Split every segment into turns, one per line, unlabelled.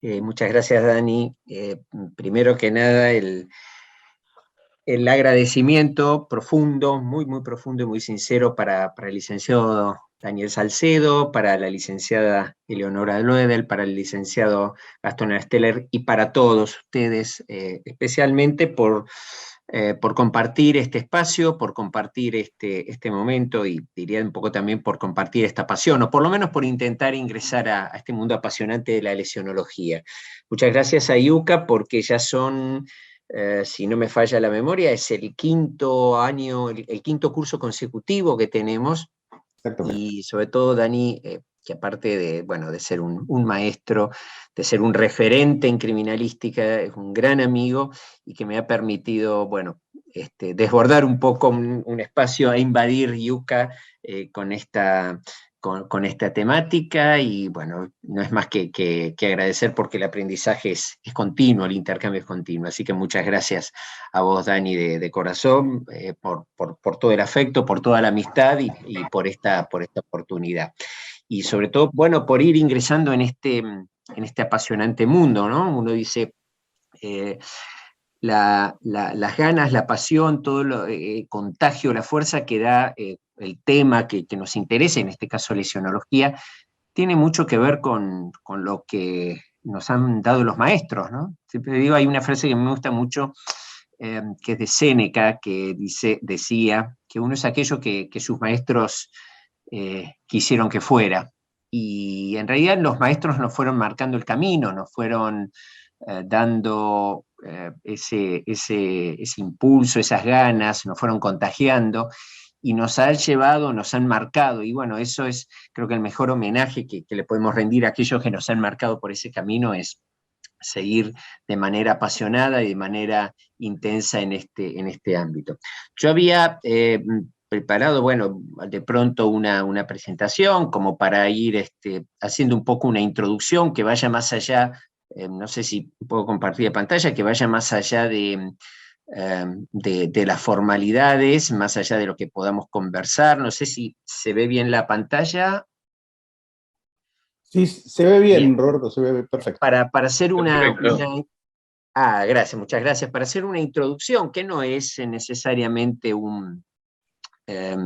Muchas gracias, Dani. Primero que nada, el agradecimiento profundo, muy, muy profundo y muy sincero para el licenciado Daniel Salcedo, para la licenciada Eleonora Loedel, para el licenciado Gastón Ersteller y para todos ustedes, especialmente por compartir este espacio, por compartir este momento y diría un poco también por compartir esta pasión, o por lo menos por intentar ingresar a este mundo apasionante de la lesionología. Muchas gracias a IUCA porque ya son, si no me falla la memoria, es el quinto año, el quinto curso consecutivo que tenemos.
Exactamente.
Y sobre todo, Dani, que aparte de, bueno, de ser un maestro, de ser un referente en criminalística, es un gran amigo y que me ha permitido, bueno, desbordar un poco un espacio e invadir Yuca con esta temática y bueno, no es más que agradecer porque el aprendizaje es continuo, el intercambio es continuo. Así que muchas gracias a vos, Dani, de corazón, por todo el afecto, por toda la amistad y por esta oportunidad. Y sobre todo, bueno, por ir ingresando en este apasionante mundo, ¿no? Uno dice, las ganas, la pasión, todo el contagio, la fuerza que da el tema que nos interesa, en este caso lesionología, tiene mucho que ver con lo que nos han dado los maestros, ¿no? Siempre digo, hay una frase que me gusta mucho, que es de Séneca, que decía que uno es aquello que sus maestros quisieron que fuera. Y en realidad los maestros nos fueron marcando el camino, nos fueron dando ese impulso, esas ganas, nos fueron contagiando y nos han llevado, nos han marcado. Y bueno, eso es, creo que el mejor homenaje que le podemos rendir a aquellos que nos han marcado por ese camino es seguir de manera apasionada y de manera intensa en este ámbito. Yo había preparado, bueno, de pronto una presentación como para ir haciendo un poco una introducción que vaya más allá, no sé si puedo compartir la pantalla, que vaya más allá de las formalidades, más allá de lo que podamos conversar. No sé si se ve bien la pantalla.
Sí, se ve bien,
Bien.
Roberto, se ve perfecto.
Para hacer
Perfecto.
gracias, muchas gracias. Para hacer una introducción, que no es necesariamente eh,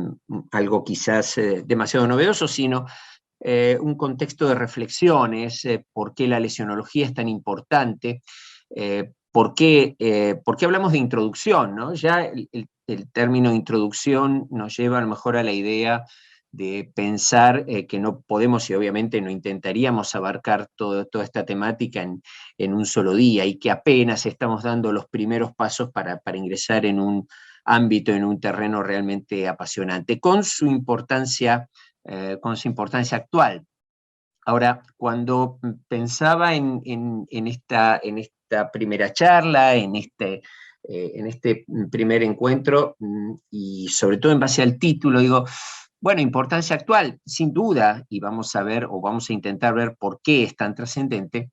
algo quizás demasiado novedoso, sino un contexto de reflexiones, por qué la lesionología es tan importante, por qué hablamos de introducción, ¿no? Ya el término introducción nos lleva a lo mejor a la idea de pensar que no podemos y obviamente no intentaríamos abarcar toda esta temática en un solo día y que apenas estamos dando los primeros pasos para ingresar en un ámbito, en un terreno realmente apasionante, con su importancia actual. Ahora, cuando pensaba en esta primera charla, en este primer encuentro, y sobre todo en base al título, digo, bueno, importancia actual, sin duda, y vamos a ver o vamos a intentar ver por qué es tan trascendente,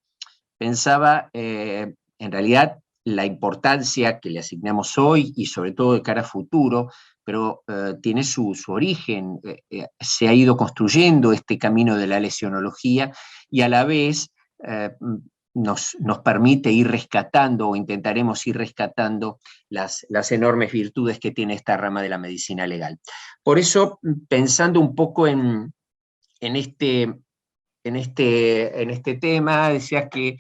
pensaba en realidad la importancia que le asignamos hoy y sobre todo de cara a futuro, pero tiene su origen, se ha ido construyendo este camino de la lesionología y a la vez nos permite ir rescatando o intentaremos ir rescatando las enormes virtudes que tiene esta rama de la medicina legal. Por eso, pensando un poco en este tema, decías que,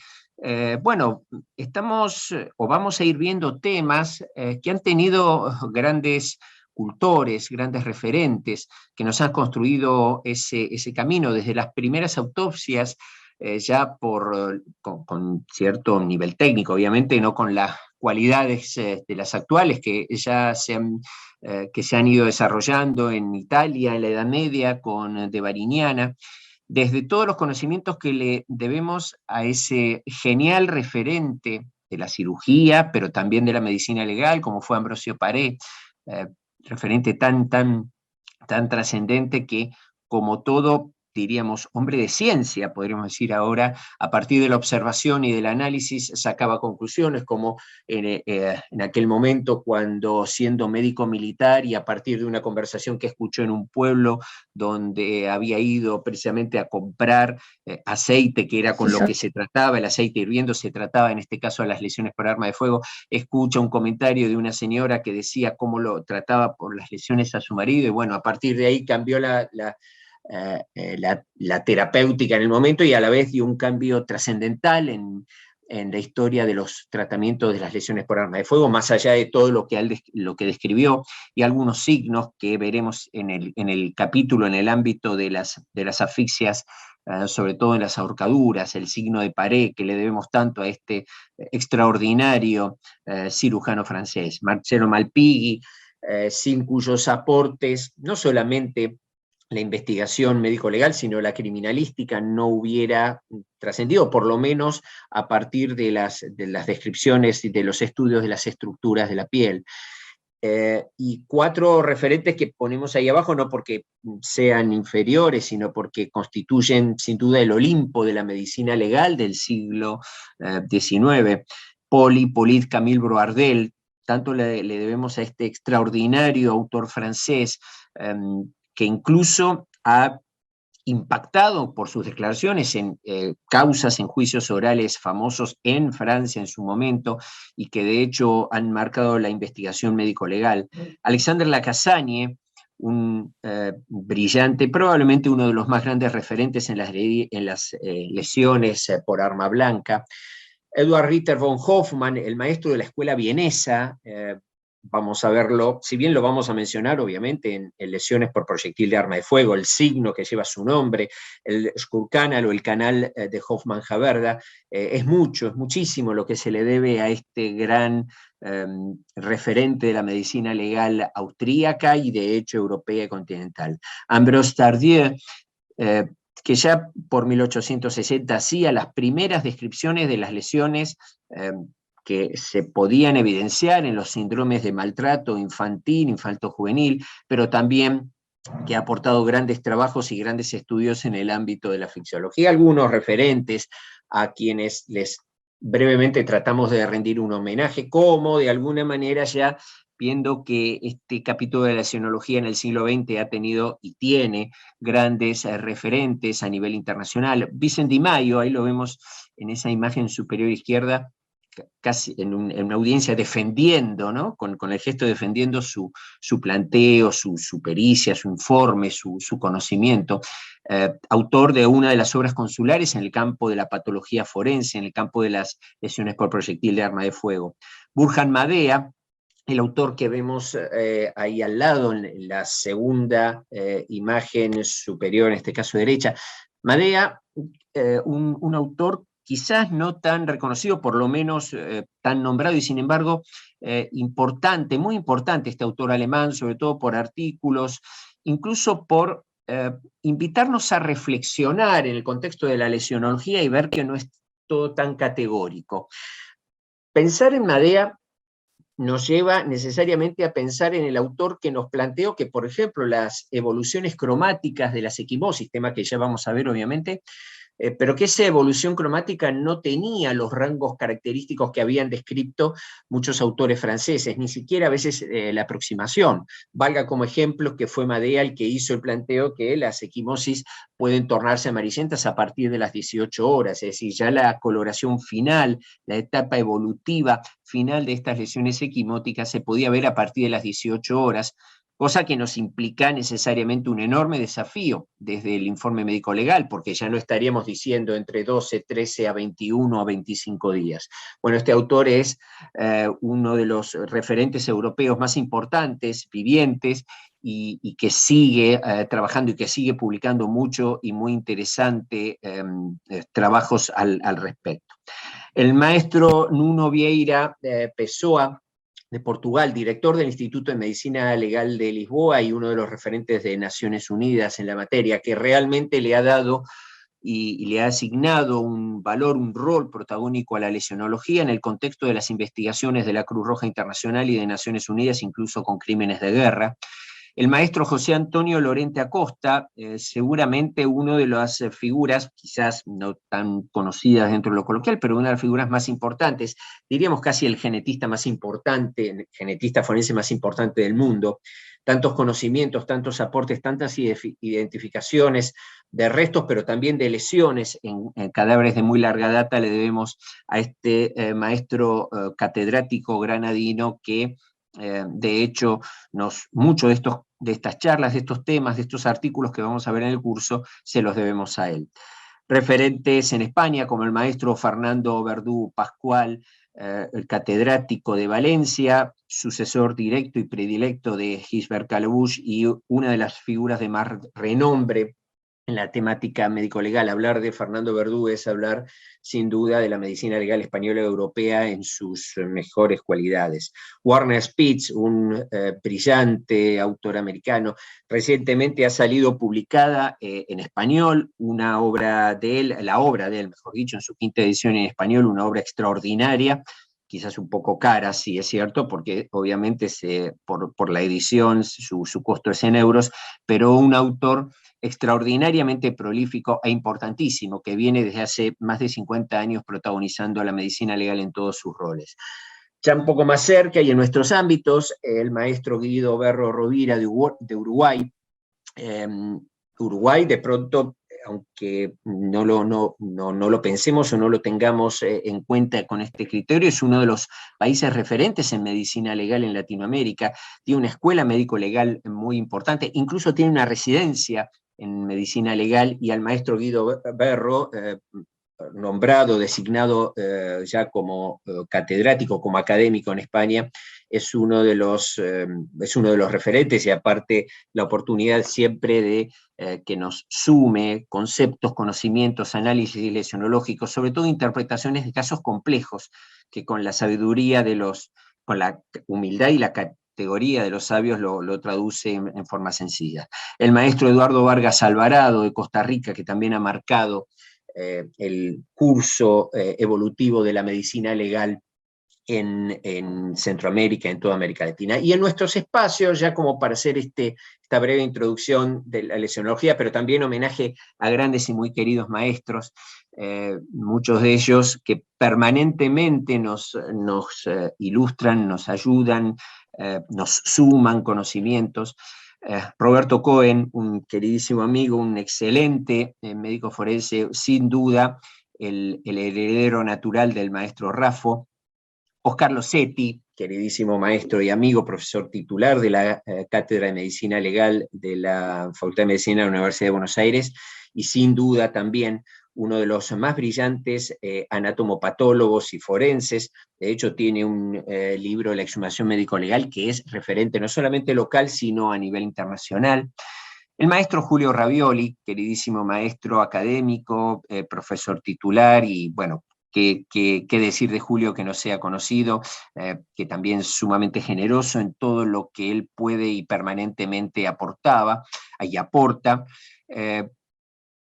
bueno, estamos o vamos a ir viendo temas que han tenido grandes cultores, grandes referentes, que nos han construido ese camino desde las primeras autopsias, ya con cierto nivel técnico, obviamente no con las cualidades de las actuales que se han ido desarrollando en Italia en la Edad Media con De Varignana, desde todos los conocimientos que le debemos a ese genial referente de la cirugía, pero también de la medicina legal, como fue Ambrosio Paré, referente tan trascendente que, como todo diríamos, hombre de ciencia, podríamos decir ahora, a partir de la observación y del análisis, sacaba conclusiones, como en aquel momento cuando, siendo médico militar y a partir de una conversación que escuchó en un pueblo donde había ido precisamente a comprar aceite, que era con lo que se trataba, el aceite hirviendo, se trataba en este caso de las lesiones por arma de fuego, escucha un comentario de una señora que decía cómo lo trataba por las lesiones a su marido, y bueno, a partir de ahí cambió la terapéutica en el momento, y a la vez dio un cambio trascendental en la historia de los tratamientos de las lesiones por arma de fuego, más allá de todo lo que describió, y algunos signos que veremos en el capítulo en el ámbito de las asfixias, sobre todo en las ahorcaduras, el signo de Paré, que le debemos tanto a este extraordinario cirujano francés, Marcello Malpighi, sin cuyos aportes no solamente la investigación médico-legal, sino la criminalística no hubiera trascendido, por lo menos a partir de las descripciones y de los estudios de las estructuras de la piel. Y 4 referentes que ponemos ahí abajo, no porque sean inferiores, sino porque constituyen sin duda el Olimpo de la medicina legal del siglo XIX. Polyte Camille Broardel, tanto le debemos a este extraordinario autor francés, que incluso ha impactado por sus declaraciones en causas, en juicios orales famosos en Francia en su momento, y que de hecho han marcado la investigación médico-legal. Alexandre Lacassagne, un brillante, probablemente uno de los más grandes referentes en las lesiones por arma blanca. Edward Ritter von Hoffmann, el maestro de la escuela vienesa, vamos a verlo, si bien lo vamos a mencionar obviamente en lesiones por proyectil de arma de fuego, el signo que lleva su nombre, el Schurkanal o el canal de Hoffmann-Haverda, es muchísimo lo que se le debe a este gran referente de la medicina legal austríaca y de hecho europea y continental. Ambrose Tardieu, que ya por 1860 hacía las primeras descripciones de las lesiones que se podían evidenciar en los síndromes de maltrato infantil, infanto-juvenil, pero también que ha aportado grandes trabajos y grandes estudios en el ámbito de la asfixiología. Algunos referentes a quienes les brevemente tratamos de rendir un homenaje, como de alguna manera ya viendo que este capítulo de la lesionología en el siglo XX ha tenido y tiene grandes referentes a nivel internacional. Vicent Di Maio, ahí lo vemos en esa imagen superior izquierda, casi en una audiencia defendiendo, ¿no? con el gesto defendiendo su planteo, su pericia, su informe, su conocimiento, autor de una de las obras consulares en el campo de la patología forense, en el campo de las lesiones por proyectil de arma de fuego. Burhan Madea, el autor que vemos ahí al lado, en la segunda imagen superior, en este caso derecha. Madea, un autor quizás no tan reconocido, por lo menos tan nombrado, y sin embargo importante, muy importante este autor alemán, sobre todo por artículos, incluso por invitarnos a reflexionar en el contexto de la lesionología y ver que no es todo tan categórico. Pensar en Madea nos lleva necesariamente a pensar en el autor que nos planteó que, por ejemplo, las evoluciones cromáticas de las equimosis, tema que ya vamos a ver obviamente, pero que esa evolución cromática no tenía los rangos característicos que habían descrito muchos autores franceses, ni siquiera a veces la aproximación. Valga como ejemplo que fue Madea el que hizo el planteo que las equimosis pueden tornarse amarillentas a partir de las 18 horas, es decir, ya la coloración final, la etapa evolutiva final de estas lesiones equimóticas se podía ver a partir de las 18 horas, cosa que nos implica necesariamente un enorme desafío desde el informe médico legal, porque ya no estaríamos diciendo entre 12, 13 a 21 a 25 días. Bueno, este autor es uno de los referentes europeos más importantes, vivientes, y que sigue trabajando y que sigue publicando mucho y muy interesante trabajos al respecto. El maestro Nuno Vieira Pessoa, de Portugal, director del Instituto de Medicina Legal de Lisboa y uno de los referentes de Naciones Unidas en la materia, que realmente le ha dado y le ha asignado un valor, un rol protagónico a la lesionología en el contexto de las investigaciones de la Cruz Roja Internacional y de Naciones Unidas, incluso con crímenes de guerra. El maestro José Antonio Lorente Acosta, seguramente una de las figuras, quizás no tan conocidas dentro de lo coloquial, pero una de las figuras más importantes, diríamos casi el genetista más importante, el genetista forense más importante del mundo. Tantos conocimientos, tantos aportes, tantas identificaciones de restos, pero también de lesiones en cadáveres de muy larga data, le debemos a este maestro catedrático granadino que de hecho muchos de estas charlas, de estos temas, de estos artículos que vamos a ver en el curso, se los debemos a él. Referentes en España como el maestro Fernando Verdú Pascual, el catedrático de Valencia, sucesor directo y predilecto de Gisbert Calabuch y una de las figuras de más renombre en la temática médico-legal. Hablar de Fernando Verdú es hablar sin duda de la medicina legal española y europea en sus mejores cualidades. Warner Spitz, un brillante autor americano, recientemente ha salido publicada en español una obra de él, mejor dicho, en su quinta edición en español, una obra extraordinaria, quizás un poco cara, sí es cierto, porque obviamente por la edición su costo es en euros, pero un autor extraordinariamente prolífico e importantísimo, que viene desde hace más de 50 años protagonizando la medicina legal en todos sus roles. Ya un poco más cerca y en nuestros ámbitos, el maestro Guido Berro Rovira de Uruguay. Uruguay, de pronto, aunque no lo pensemos o no lo tengamos en cuenta con este criterio, es uno de los países referentes en medicina legal en Latinoamérica, tiene una escuela médico-legal muy importante, incluso tiene una residencia en medicina legal, y al maestro Guido Berro, nombrado, designado ya como catedrático, como académico en España, es uno de los referentes, y aparte la oportunidad siempre de que nos sume conceptos, conocimientos, análisis lesionológicos, sobre todo interpretaciones de casos complejos, que con la sabiduría con la humildad y la categoría de los sabios lo traduce en forma sencilla. El maestro Eduardo Vargas Alvarado de Costa Rica, que también ha marcado el curso evolutivo de la medicina legal en Centroamérica, en toda América Latina. Y en nuestros espacios, ya como para hacer esta breve introducción de la lesionología, pero también homenaje a grandes y muy queridos maestros, muchos de ellos que permanentemente nos ilustran, nos ayudan, nos suman conocimientos. Roberto Cohen, un queridísimo amigo, un excelente médico forense, sin duda el heredero natural del maestro Raffo. Oscar Losetti, queridísimo maestro y amigo, profesor titular de la Cátedra de Medicina Legal de la Facultad de Medicina de la Universidad de Buenos Aires, y sin duda también uno de los más brillantes anatomopatólogos y forenses. De hecho, tiene un libro, La exhumación médico-legal, que es referente no solamente local, sino a nivel internacional. El maestro Julio Ravioli, queridísimo maestro académico, profesor titular, y bueno, ¿qué decir de Julio que no sea conocido? Que también es sumamente generoso en todo lo que él puede y permanentemente aportaba y aporta.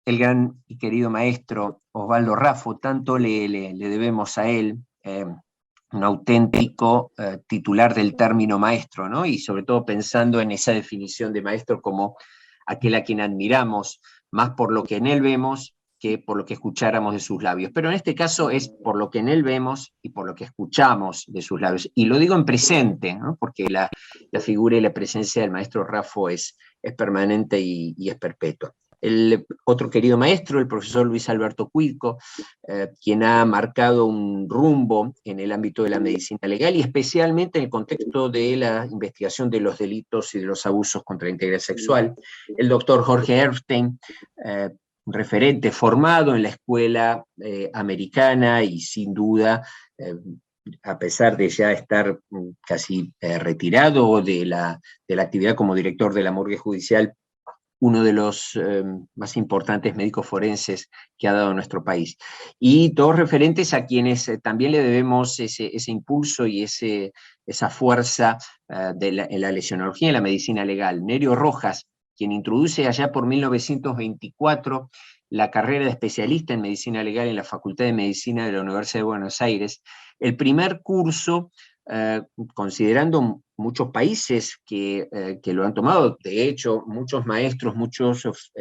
El gran y querido maestro Osvaldo Raffo, tanto le debemos a él, un auténtico titular del término maestro, ¿no? Y sobre todo pensando en esa definición de maestro como aquel a quien admiramos, más por lo que en él vemos que por lo que escucháramos de sus labios. Pero en este caso es por lo que en él vemos y por lo que escuchamos de sus labios. Y lo digo en presente, ¿no? Porque la figura y la presencia del maestro Raffo es permanente y es perpetua. El otro querido maestro, el profesor Luis Alberto Cuilco, quien ha marcado un rumbo en el ámbito de la medicina legal y especialmente en el contexto de la investigación de los delitos y de los abusos contra la integridad sexual. El doctor Jorge Erfstein, un referente formado en la escuela americana y sin duda, a pesar de ya estar casi retirado de la actividad como director de la morgue judicial, uno de los más importantes médicos forenses que ha dado nuestro país. Y todos referentes a quienes también le debemos ese impulso y esa fuerza en la lesionología y la medicina legal. Nerio Rojas, quien introduce allá por 1924 la carrera de especialista en medicina legal en la Facultad de Medicina de la Universidad de Buenos Aires, el primer curso considerando muchos países que lo han tomado. De hecho, muchos maestros, muchos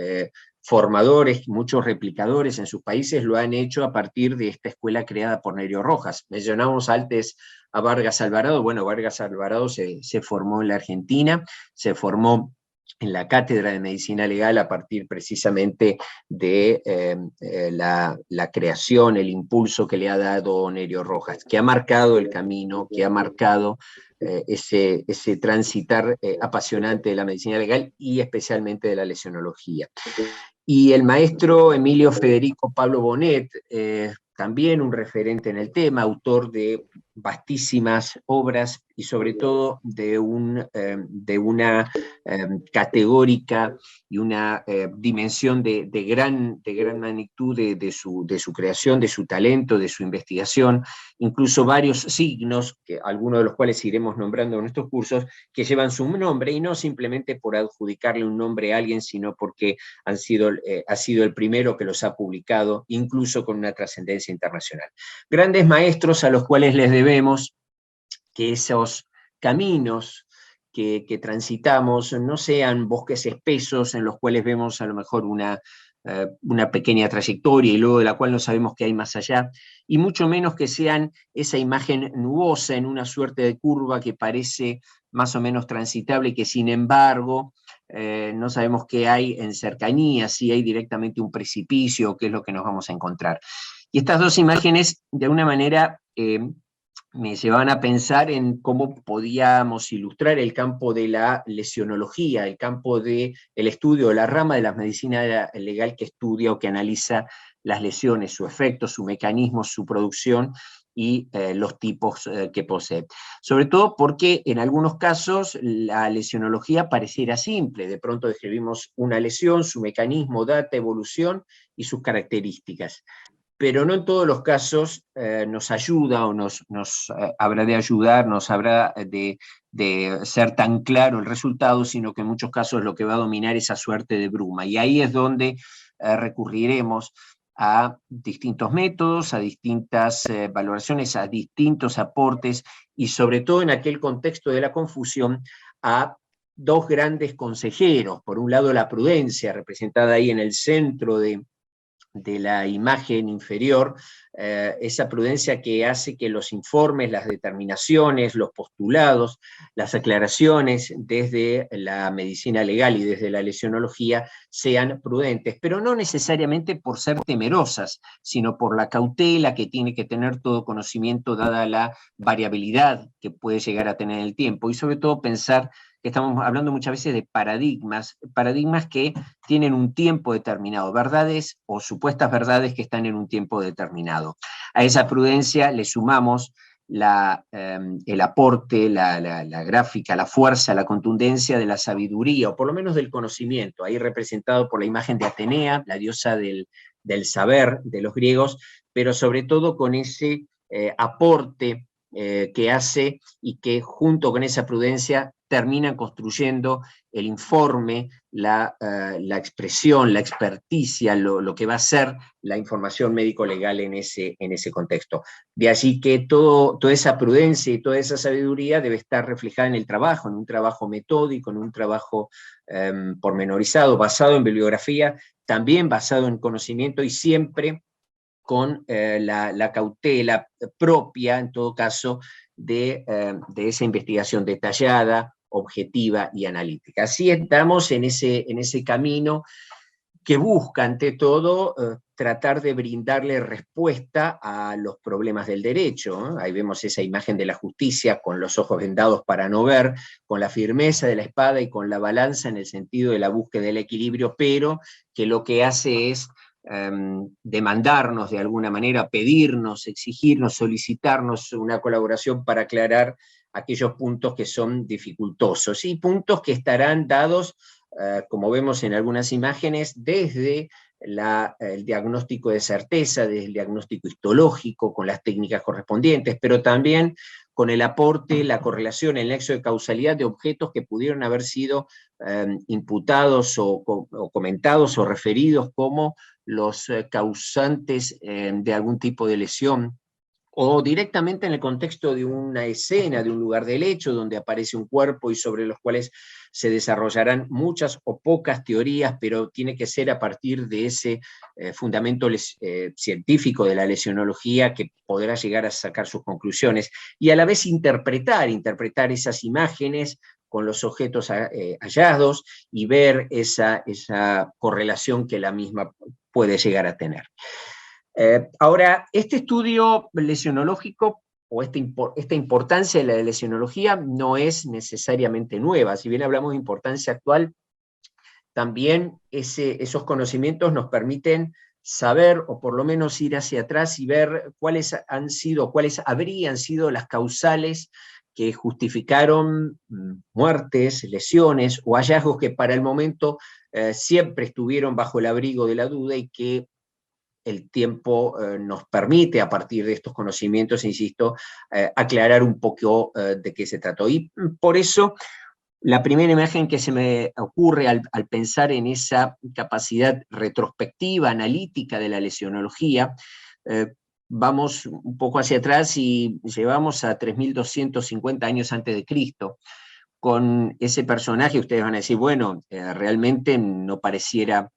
formadores, muchos replicadores en sus países lo han hecho a partir de esta escuela creada por Nerio Rojas. Mencionamos antes a Vargas Alvarado. Bueno, Vargas Alvarado se formó en la Argentina, se formó en la Cátedra de Medicina Legal a partir precisamente de la creación, el impulso que le ha dado Nerio Rojas, que ha marcado el camino, que ha marcado ese transitar apasionante de la medicina legal y especialmente de la lesionología. Y el maestro Emilio Federico Pablo Bonet, también un referente en el tema, autor de vastísimas obras y sobre todo de una categórica y una dimensión de gran magnitud de su creación, de su talento, de su investigación, incluso varios signos, algunos de los cuales iremos nombrando en estos cursos, que llevan su nombre, y no simplemente por adjudicarle un nombre a alguien, sino porque ha sido el primero que los ha publicado, incluso con una trascendencia internacional. Grandes maestros a los cuales les debemos que esos caminos que transitamos no sean bosques espesos en los cuales vemos a lo mejor una pequeña trayectoria y luego de la cual no sabemos qué hay más allá, y mucho menos que sean esa imagen nubosa en una suerte de curva que parece más o menos transitable y que sin embargo no sabemos qué hay en cercanía, si hay directamente un precipicio, qué es lo que nos vamos a encontrar. Y estas dos imágenes, de alguna manera, me llevaban a pensar en cómo podíamos ilustrar el campo de la lesionología, el campo del estudio de la rama de la medicina legal que estudia o que analiza las lesiones, su efecto, su mecanismo, su producción y los tipos que posee. Sobre todo porque en algunos casos la lesionología pareciera simple, de pronto describimos una lesión, su mecanismo, data, evolución y sus características. Pero no en todos los casos nos ayuda o nos habrá de ayudar, nos habrá de ser tan claro el resultado, sino que en muchos casos lo que va a dominar es esa suerte de bruma. Y ahí es donde recurriremos a distintos métodos, a distintas valoraciones, a distintos aportes, y sobre todo en aquel contexto de la confusión, a dos grandes consejeros. Por un lado, la prudencia, representada ahí en el centro de la imagen inferior, esa prudencia que hace que los informes, las determinaciones, los postulados, las aclaraciones desde la medicina legal y desde la lesionología sean prudentes, pero no necesariamente por ser temerosas, sino por la cautela que tiene que tener todo conocimiento dada la variabilidad que puede llegar a tener en el tiempo, y sobre todo pensar que estamos hablando muchas veces de paradigmas que tienen un tiempo determinado, verdades o supuestas verdades que están en un tiempo determinado. A esa prudencia le sumamos el aporte, la gráfica, la fuerza, la contundencia de la sabiduría, o por lo menos del conocimiento, ahí representado por la imagen de Atenea, la diosa del saber de los griegos, pero sobre todo con ese aporte que hace y que junto con esa prudencia terminan construyendo el informe, la expresión, la experticia, lo que va a ser la información médico-legal en ese contexto. De allí que toda esa prudencia y toda esa sabiduría debe estar reflejada en el trabajo, en un trabajo metódico, en un trabajo pormenorizado, basado en bibliografía, también basado en conocimiento y siempre con la cautela propia, en todo caso, de esa investigación detallada, objetiva y analítica. Así estamos en ese camino que busca, ante todo, tratar de brindarle respuesta a los problemas del derecho. Ahí vemos esa imagen de la justicia con los ojos vendados para no ver, con la firmeza de la espada y con la balanza en el sentido de la búsqueda del equilibrio, pero que lo que hace es demandarnos de alguna manera, pedirnos, exigirnos, solicitarnos una colaboración para aclarar aquellos puntos que son dificultosos, y puntos que estarán dados, como vemos en algunas imágenes, desde el diagnóstico de certeza, desde el diagnóstico histológico, con las técnicas correspondientes, pero también con el aporte, la correlación, el nexo de causalidad de objetos que pudieron haber sido imputados o comentados o referidos como los causantes de algún tipo de lesión o directamente en el contexto de una escena, de un lugar del hecho, donde aparece un cuerpo y sobre los cuales se desarrollarán muchas o pocas teorías, pero tiene que ser a partir de ese fundamento científico de la lesionología que podrá llegar a sacar sus conclusiones, y a la vez interpretar esas imágenes con los objetos hallados y ver esa correlación que la misma puede llegar a tener. Ahora, este estudio lesionológico o esta importancia de la lesionología no es necesariamente nueva. Si bien hablamos de importancia actual, también esos conocimientos nos permiten saber, o por lo menos ir hacia atrás y ver cuáles habrían sido las causales que justificaron muertes, lesiones o hallazgos que para el momento siempre estuvieron bajo el abrigo de la duda, y que el tiempo nos permite, a partir de estos conocimientos, insisto, aclarar un poco de qué se trató. Y por eso, la primera imagen que se me ocurre al pensar en esa capacidad retrospectiva, analítica de la lesionología, vamos un poco hacia atrás y llevamos a 3250 años antes de Cristo, con ese personaje. Ustedes van a decir, bueno, realmente no pareciera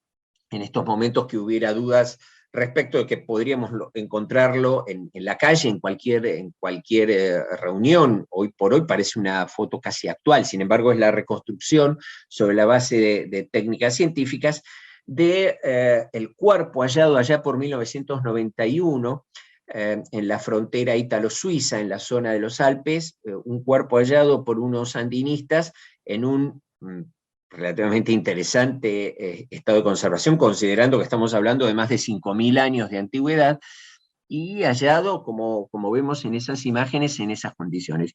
en estos momentos que hubiera dudas respecto de que podríamos encontrarlo en la calle, en cualquier reunión. Hoy por hoy parece una foto casi actual, sin embargo es la reconstrucción sobre la base de técnicas científicas de el cuerpo hallado allá por 1991 en la frontera ítalo-suiza, en la zona de los Alpes, un cuerpo hallado por unos andinistas en un relativamente interesante estado de conservación, considerando que estamos hablando de más de 5.000 años de antigüedad, y hallado, como vemos en esas imágenes, en esas condiciones.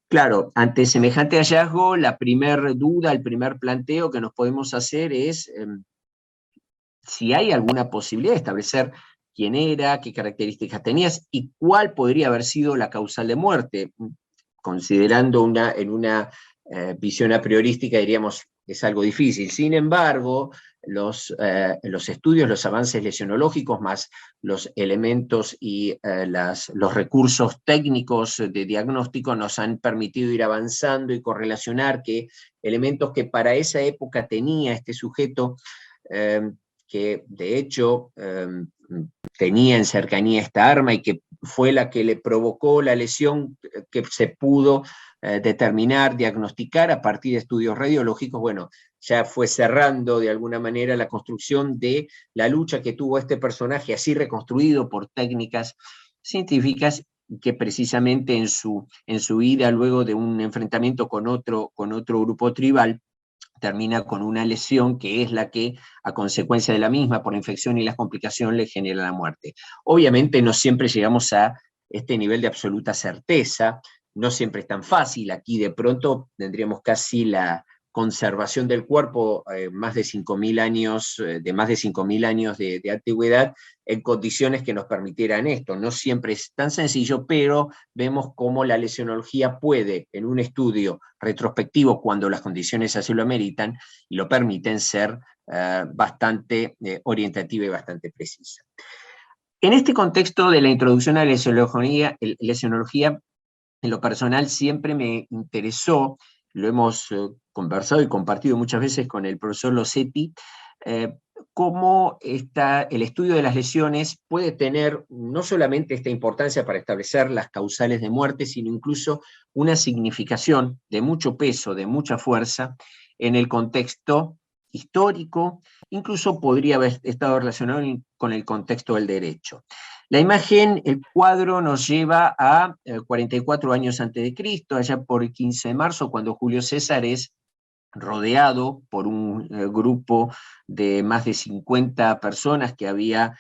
Claro, ante semejante hallazgo, la primer duda, el primer planteo que nos podemos hacer es si hay alguna posibilidad de establecer quién era, qué características tenías y cuál podría haber sido la causal de muerte. Considerando en una visión a priorística, diríamos, es algo difícil. Sin embargo, los estudios, los avances lesionológicos, más los elementos y los recursos técnicos de diagnóstico, nos han permitido ir avanzando y correlacionar que elementos que para esa época tenía este sujeto, que de hecho tenía en cercanía esta arma y que fue la que le provocó la lesión, que se pudo determinar, diagnosticar a partir de estudios radiológicos. Bueno, ya fue cerrando de alguna manera la construcción de la lucha que tuvo este personaje, así reconstruido por técnicas científicas, que precisamente en su ida, luego de un enfrentamiento con otro grupo tribal, termina con una lesión que es la que, a consecuencia de la misma, por infección y las complicaciones, le genera la muerte. Obviamente no siempre llegamos a este nivel de absoluta certeza, no siempre es tan fácil. Aquí de pronto tendríamos casi la conservación del cuerpo más de 5.000 años, de más de 5.000 años de antigüedad, en condiciones que nos permitieran esto. No siempre es tan sencillo, pero vemos cómo la lesionología puede, en un estudio retrospectivo, cuando las condiciones así lo ameritan y lo permiten, ser bastante orientativa y bastante precisa. En este contexto de la introducción a la lesionología, en lo personal siempre me interesó, lo hemos conversado y compartido muchas veces con el profesor Losetti, cómo el estudio de las lesiones puede tener no solamente esta importancia para establecer las causales de muerte, sino incluso una significación de mucho peso, de mucha fuerza, en el contexto histórico, incluso podría haber estado relacionado con el contexto del derecho. La imagen, el cuadro, nos lleva a 44 años antes de Cristo, allá por el 15 de marzo, cuando Julio César es rodeado por un grupo de más de 50 personas que había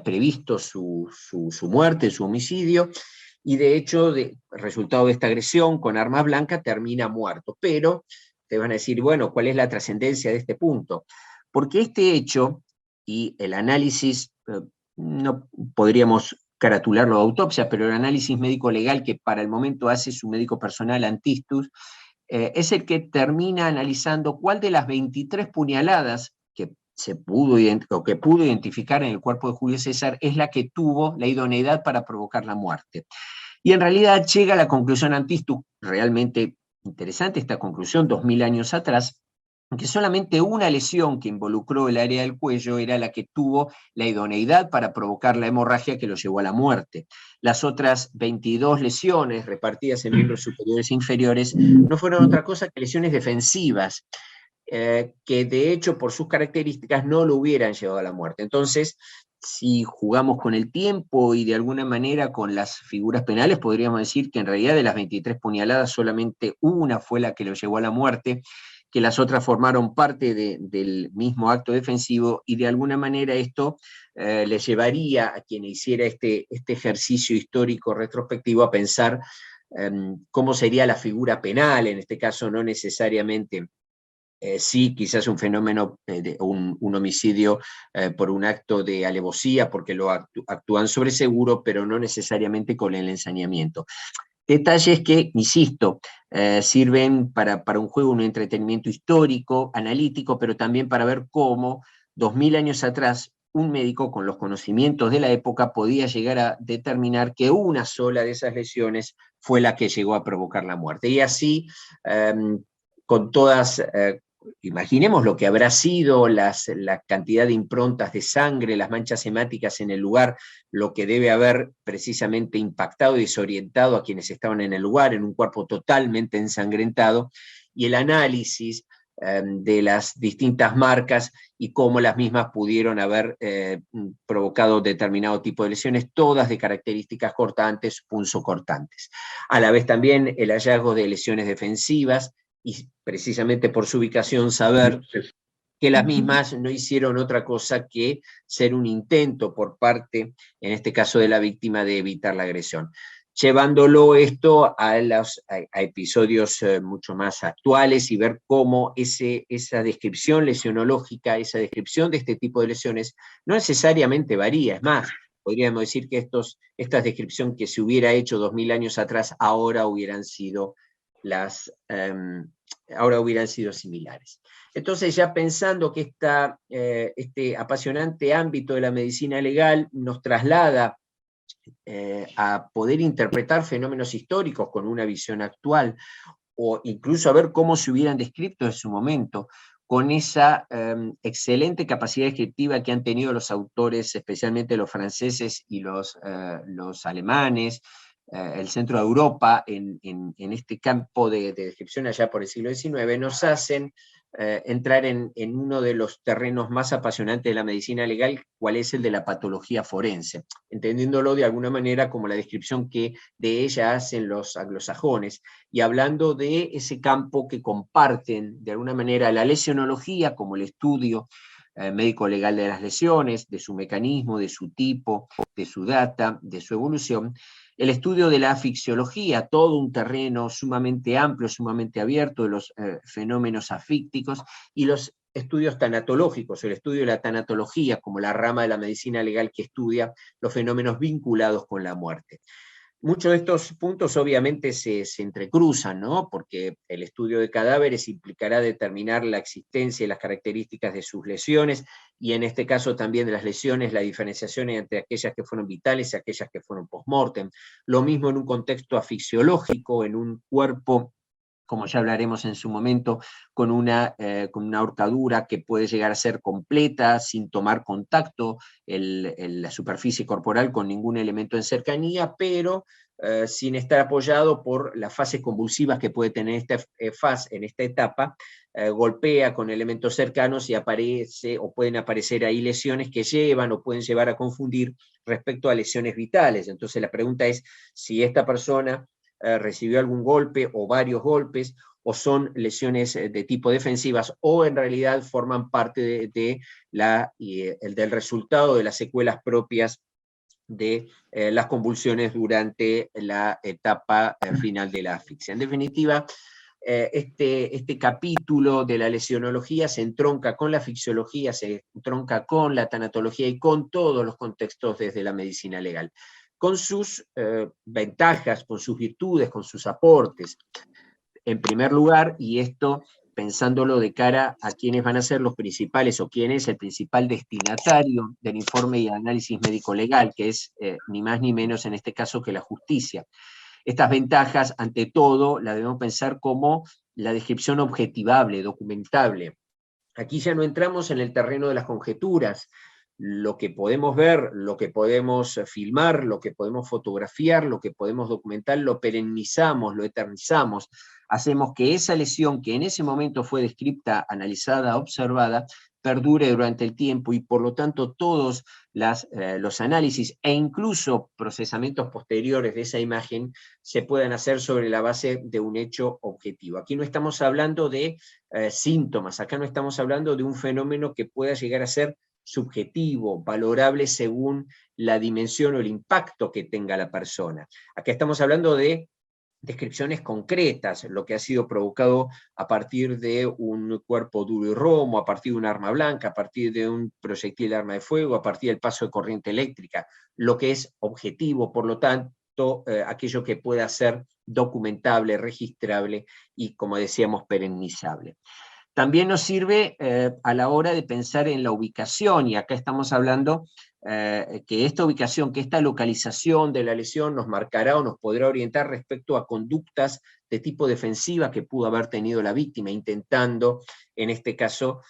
previsto su muerte, su homicidio, y de hecho, resultado de esta agresión con arma blanca, termina muerto. Pero te van a decir, bueno, ¿cuál es la trascendencia de este punto? Porque este hecho y el análisis, no podríamos caratularlo de autopsia, pero el análisis médico-legal que para el momento hace su médico personal, Antistus, es el que termina analizando cuál de las 23 puñaladas que que pudo identificar en el cuerpo de Julio César es la que tuvo la idoneidad para provocar la muerte. Y en realidad llega a la conclusión Antistu, realmente interesante esta conclusión, 2000 años atrás, que solamente una lesión que involucró el área del cuello era la que tuvo la idoneidad para provocar la hemorragia que lo llevó a la muerte. Las otras 22 lesiones repartidas en miembros superiores e inferiores no fueron otra cosa que lesiones defensivas, que de hecho por sus características no lo hubieran llevado a la muerte. Entonces, si jugamos con el tiempo y de alguna manera con las figuras penales, podríamos decir que en realidad de las 23 puñaladas solamente una fue la que lo llevó a la muerte, que las otras formaron parte del mismo acto defensivo, y de alguna manera esto le llevaría a quien hiciera este ejercicio histórico retrospectivo a pensar cómo sería la figura penal, en este caso no necesariamente sí, quizás un fenómeno, un homicidio por un acto de alevosía, porque lo actúan sobre seguro, pero no necesariamente con el ensañamiento. Detalles que, insisto, sirven para un juego, un entretenimiento histórico, analítico, pero también para ver cómo 2000 años atrás un médico con los conocimientos de la época podía llegar a determinar que una sola de esas lesiones fue la que llegó a provocar la muerte. Y así, con todas, imaginemos lo que habrá sido la cantidad de improntas de sangre, las manchas hemáticas en el lugar, lo que debe haber precisamente impactado y desorientado a quienes estaban en el lugar, en un cuerpo totalmente ensangrentado, y el análisis de las distintas marcas y cómo las mismas pudieron haber provocado determinado tipo de lesiones, todas de características cortantes, punzocortantes. A la vez también el hallazgo de lesiones defensivas, y precisamente por su ubicación saber que las mismas no hicieron otra cosa que ser un intento por parte, en este caso de la víctima, de evitar la agresión. Llevándolo esto a episodios mucho más actuales y ver cómo esa descripción lesionológica, esa descripción de este tipo de lesiones no necesariamente varía. Es más, podríamos decir que esta descripción que se hubiera hecho 2000 años atrás ahora hubieran sido similares. Entonces, ya pensando que este apasionante ámbito de la medicina legal nos traslada a poder interpretar fenómenos históricos con una visión actual, o incluso a ver cómo se hubieran descrito en su momento, con esa excelente capacidad descriptiva que han tenido los autores, especialmente los franceses y los alemanes, el centro de Europa, en este campo de descripción allá por el siglo XIX, nos hacen entrar en uno de los terrenos más apasionantes de la medicina legal, cuál es el de la patología forense, entendiéndolo de alguna manera como la descripción que de ella hacen los anglosajones, y hablando de ese campo que comparten de alguna manera la lesionología como el estudio médico-legal de las lesiones, de su mecanismo, de su tipo, de su data, de su evolución, el estudio de la asfixiología, todo un terreno sumamente amplio, sumamente abierto de los fenómenos asfícticos, y los estudios tanatológicos, el estudio de la tanatología como la rama de la medicina legal que estudia los fenómenos vinculados con la muerte. Muchos de estos puntos obviamente se entrecruzan, ¿no? Porque el estudio de cadáveres implicará determinar la existencia y las características de sus lesiones, y en este caso también de las lesiones, la diferenciación entre aquellas que fueron vitales y aquellas que fueron post-mortem. Lo mismo en un contexto asfixiológico, en un cuerpo, como ya hablaremos en su momento, con una ahorcadura que puede llegar a ser completa, sin tomar contacto la superficie corporal con ningún elemento en cercanía, pero sin estar apoyado por las fases convulsivas que puede tener esta fase en esta etapa, golpea con elementos cercanos y aparece o pueden aparecer ahí lesiones que llevan o pueden llevar a confundir respecto a lesiones vitales. Entonces la pregunta es si esta persona recibió algún golpe o varios golpes, o son lesiones de tipo defensivas, o en realidad forman parte del resultado de las secuelas propias de las convulsiones durante la etapa final de la asfixia. En definitiva, este capítulo de la lesionología se entronca con la asfixiología, se entronca con la tanatología y con todos los contextos desde la medicina legal, con sus ventajas, con sus virtudes, con sus aportes. En primer lugar, y esto pensándolo de cara a quiénes van a ser los principales o quién es el principal destinatario del informe y análisis médico-legal, que es ni más ni menos en este caso que la justicia. Estas ventajas, ante todo, las debemos pensar como la descripción objetivable, documentable. Aquí ya no entramos en el terreno de las conjeturas. Lo que podemos ver, lo que podemos filmar, lo que podemos fotografiar, lo que podemos documentar, lo perennizamos, lo eternizamos. Hacemos que esa lesión que en ese momento fue descripta, analizada, observada, perdure durante el tiempo y por lo tanto todos los análisis e incluso procesamientos posteriores de esa imagen se puedan hacer sobre la base de un hecho objetivo. Aquí no estamos hablando de síntomas, acá no estamos hablando de un fenómeno que pueda llegar a ser subjetivo, valorable según la dimensión o el impacto que tenga la persona. Acá estamos hablando de descripciones concretas, lo que ha sido provocado a partir de un cuerpo duro y romo, a partir de un arma blanca, a partir de un proyectil de arma de fuego, a partir del paso de corriente eléctrica, lo que es objetivo, por lo tanto, aquello que pueda ser documentable, registrable y, como decíamos, perennizable. También nos sirve a la hora de pensar en la ubicación, y acá estamos hablando que esta ubicación, que esta localización de la lesión nos marcará o nos podrá orientar respecto a conductas de tipo defensiva que pudo haber tenido la víctima, intentando, en este caso,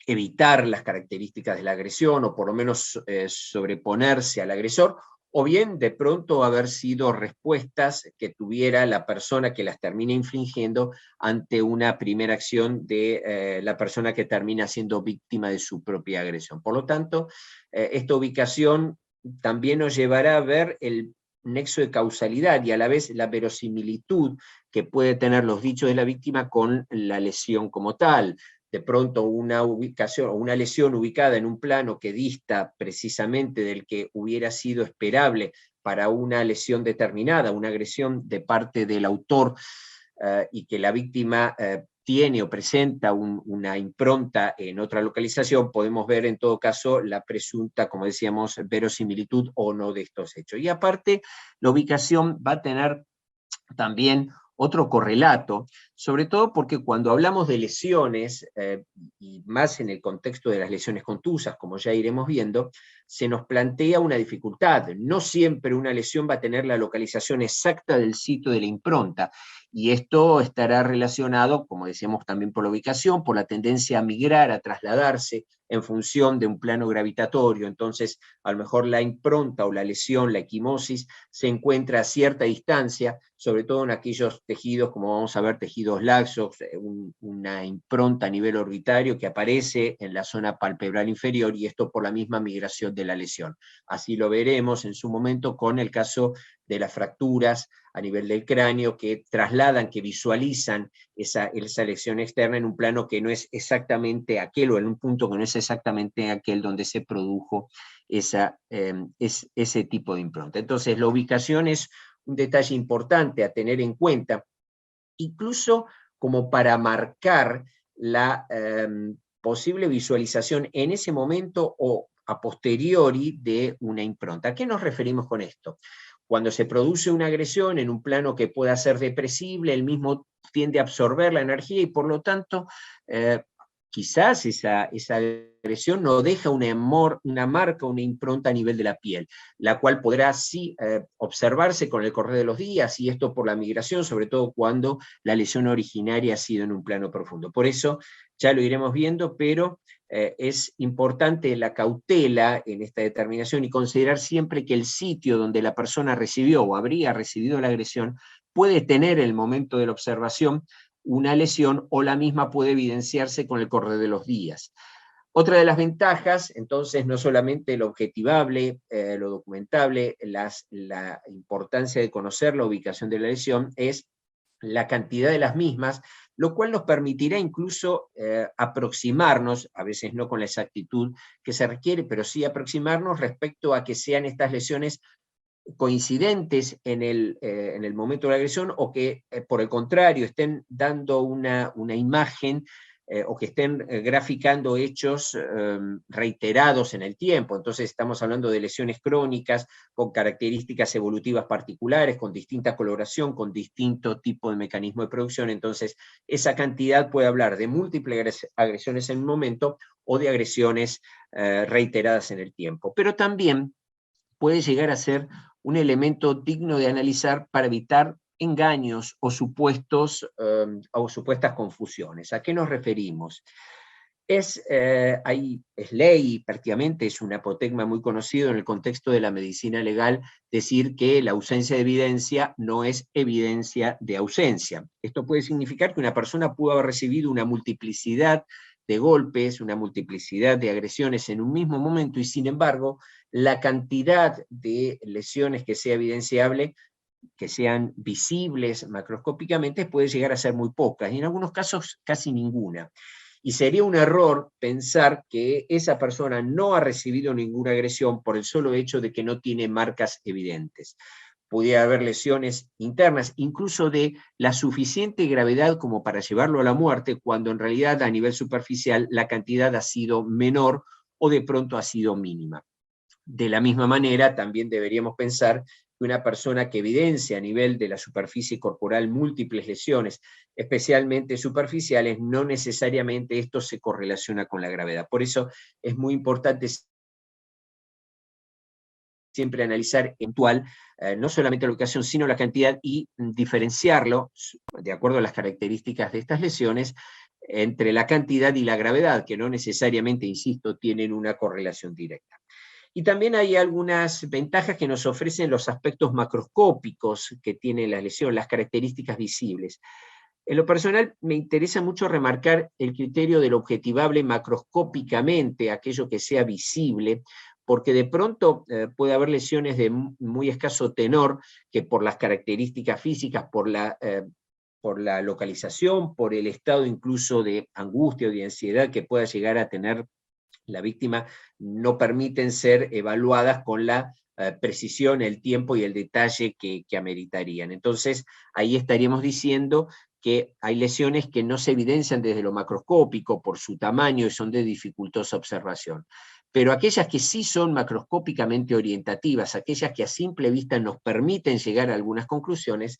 evitar las características de la agresión, o por lo menos sobreponerse al agresor, o bien de pronto haber sido respuestas que tuviera la persona que las termina infringiendo ante una primera acción de la persona que termina siendo víctima de su propia agresión. Por lo tanto, esta ubicación también nos llevará a ver el nexo de causalidad y a la vez la verosimilitud que puede tener los dichos de la víctima con la lesión como tal. De pronto una ubicación o una lesión ubicada en un plano que dista precisamente del que hubiera sido esperable para una lesión determinada, una agresión de parte del autor, y que la víctima tiene o presenta una impronta en otra localización, podemos ver en todo caso la presunta, como decíamos, verosimilitud o no de estos hechos. Y aparte, la ubicación va a tener también otro correlato, sobre todo porque cuando hablamos de lesiones, y más en el contexto de las lesiones contusas, como ya iremos viendo, se nos plantea una dificultad. No siempre una lesión va a tener la localización exacta del sitio de la impronta, y esto estará relacionado, como decíamos también por la ubicación, por la tendencia a migrar, a trasladarse en función de un plano gravitatorio. Entonces, a lo mejor la impronta o la lesión, la equimosis, se encuentra a cierta distancia, sobre todo en aquellos tejidos, como vamos a ver, tejidos laxos, una impronta a nivel orbitario que aparece en la zona palpebral inferior, y esto por la misma migración de la lesión. Así lo veremos en su momento con el caso de las fracturas a nivel del cráneo que trasladan, que visualizan esa lesión externa en un plano que no es exactamente aquel, o en un punto que no es exactamente aquel donde se produjo ese tipo de impronta. Entonces, la ubicación es un detalle importante a tener en cuenta, incluso como para marcar la posible visualización en ese momento o a posteriori de una impronta. ¿A qué nos referimos con esto? Cuando se produce una agresión en un plano que pueda ser depresible, el mismo tiende a absorber la energía y por lo tanto quizás esa agresión no deja una marca, una impronta a nivel de la piel, la cual podrá sí observarse con el correr de los días, y esto por la migración, sobre todo cuando la lesión originaria ha sido en un plano profundo. Por eso ya lo iremos viendo, pero es importante la cautela en esta determinación y considerar siempre que el sitio donde la persona recibió o habría recibido la agresión puede tener en el momento de la observación una lesión, o la misma puede evidenciarse con el correr de los días. Otra de las ventajas, entonces, no solamente lo objetivable, lo documentable, la importancia de conocer la ubicación de la lesión, es la cantidad de las mismas, lo cual nos permitirá incluso aproximarnos, a veces no con la exactitud que se requiere, pero sí aproximarnos respecto a que sean estas lesiones coincidentes en el momento de la agresión, o que por el contrario estén dando una imagen o que estén graficando hechos reiterados en el tiempo. Entonces estamos hablando de lesiones crónicas con características evolutivas particulares, con distinta coloración, con distinto tipo de mecanismo de producción. Entonces esa cantidad puede hablar de múltiples agresiones en un momento o de agresiones reiteradas en el tiempo. Pero también puede llegar a ser un elemento digno de analizar para evitar engaños o supuestas confusiones. ¿A qué nos referimos? Es ley, prácticamente es un apotegma muy conocido en el contexto de la medicina legal, decir que la ausencia de evidencia no es evidencia de ausencia. Esto puede significar que una persona pudo haber recibido una multiplicidad de golpes, una multiplicidad de agresiones en un mismo momento, y sin embargo, la cantidad de lesiones que sea evidenciable, que sean visibles macroscópicamente, puede llegar a ser muy pocas, y en algunos casos casi ninguna. Y sería un error pensar que esa persona no ha recibido ninguna agresión por el solo hecho de que no tiene marcas evidentes. Pudiera haber lesiones internas, incluso de la suficiente gravedad como para llevarlo a la muerte, cuando en realidad a nivel superficial la cantidad ha sido menor o de pronto ha sido mínima. De la misma manera, también deberíamos pensar que una persona que evidencia a nivel de la superficie corporal múltiples lesiones, especialmente superficiales, no necesariamente esto se correlaciona con la gravedad. Por eso es muy importante siempre analizar eventual, no solamente la ubicación, sino la cantidad, y diferenciarlo, de acuerdo a las características de estas lesiones, entre la cantidad y la gravedad, que no necesariamente, insisto, tienen una correlación directa. Y también hay algunas ventajas que nos ofrecen los aspectos macroscópicos que tiene la lesión, las características visibles. En lo personal, me interesa mucho remarcar el criterio del objetivable macroscópicamente, aquello que sea visible, porque de pronto puede haber lesiones de muy escaso tenor que por las características físicas, por la localización, por el estado incluso de angustia o de ansiedad que pueda llegar a tener la víctima, no permiten ser evaluadas con la precisión, el tiempo y el detalle que ameritarían. Entonces, ahí estaríamos diciendo que hay lesiones que no se evidencian desde lo macroscópico por su tamaño y son de dificultosa observación. Pero aquellas que sí son macroscópicamente orientativas, aquellas que a simple vista nos permiten llegar a algunas conclusiones,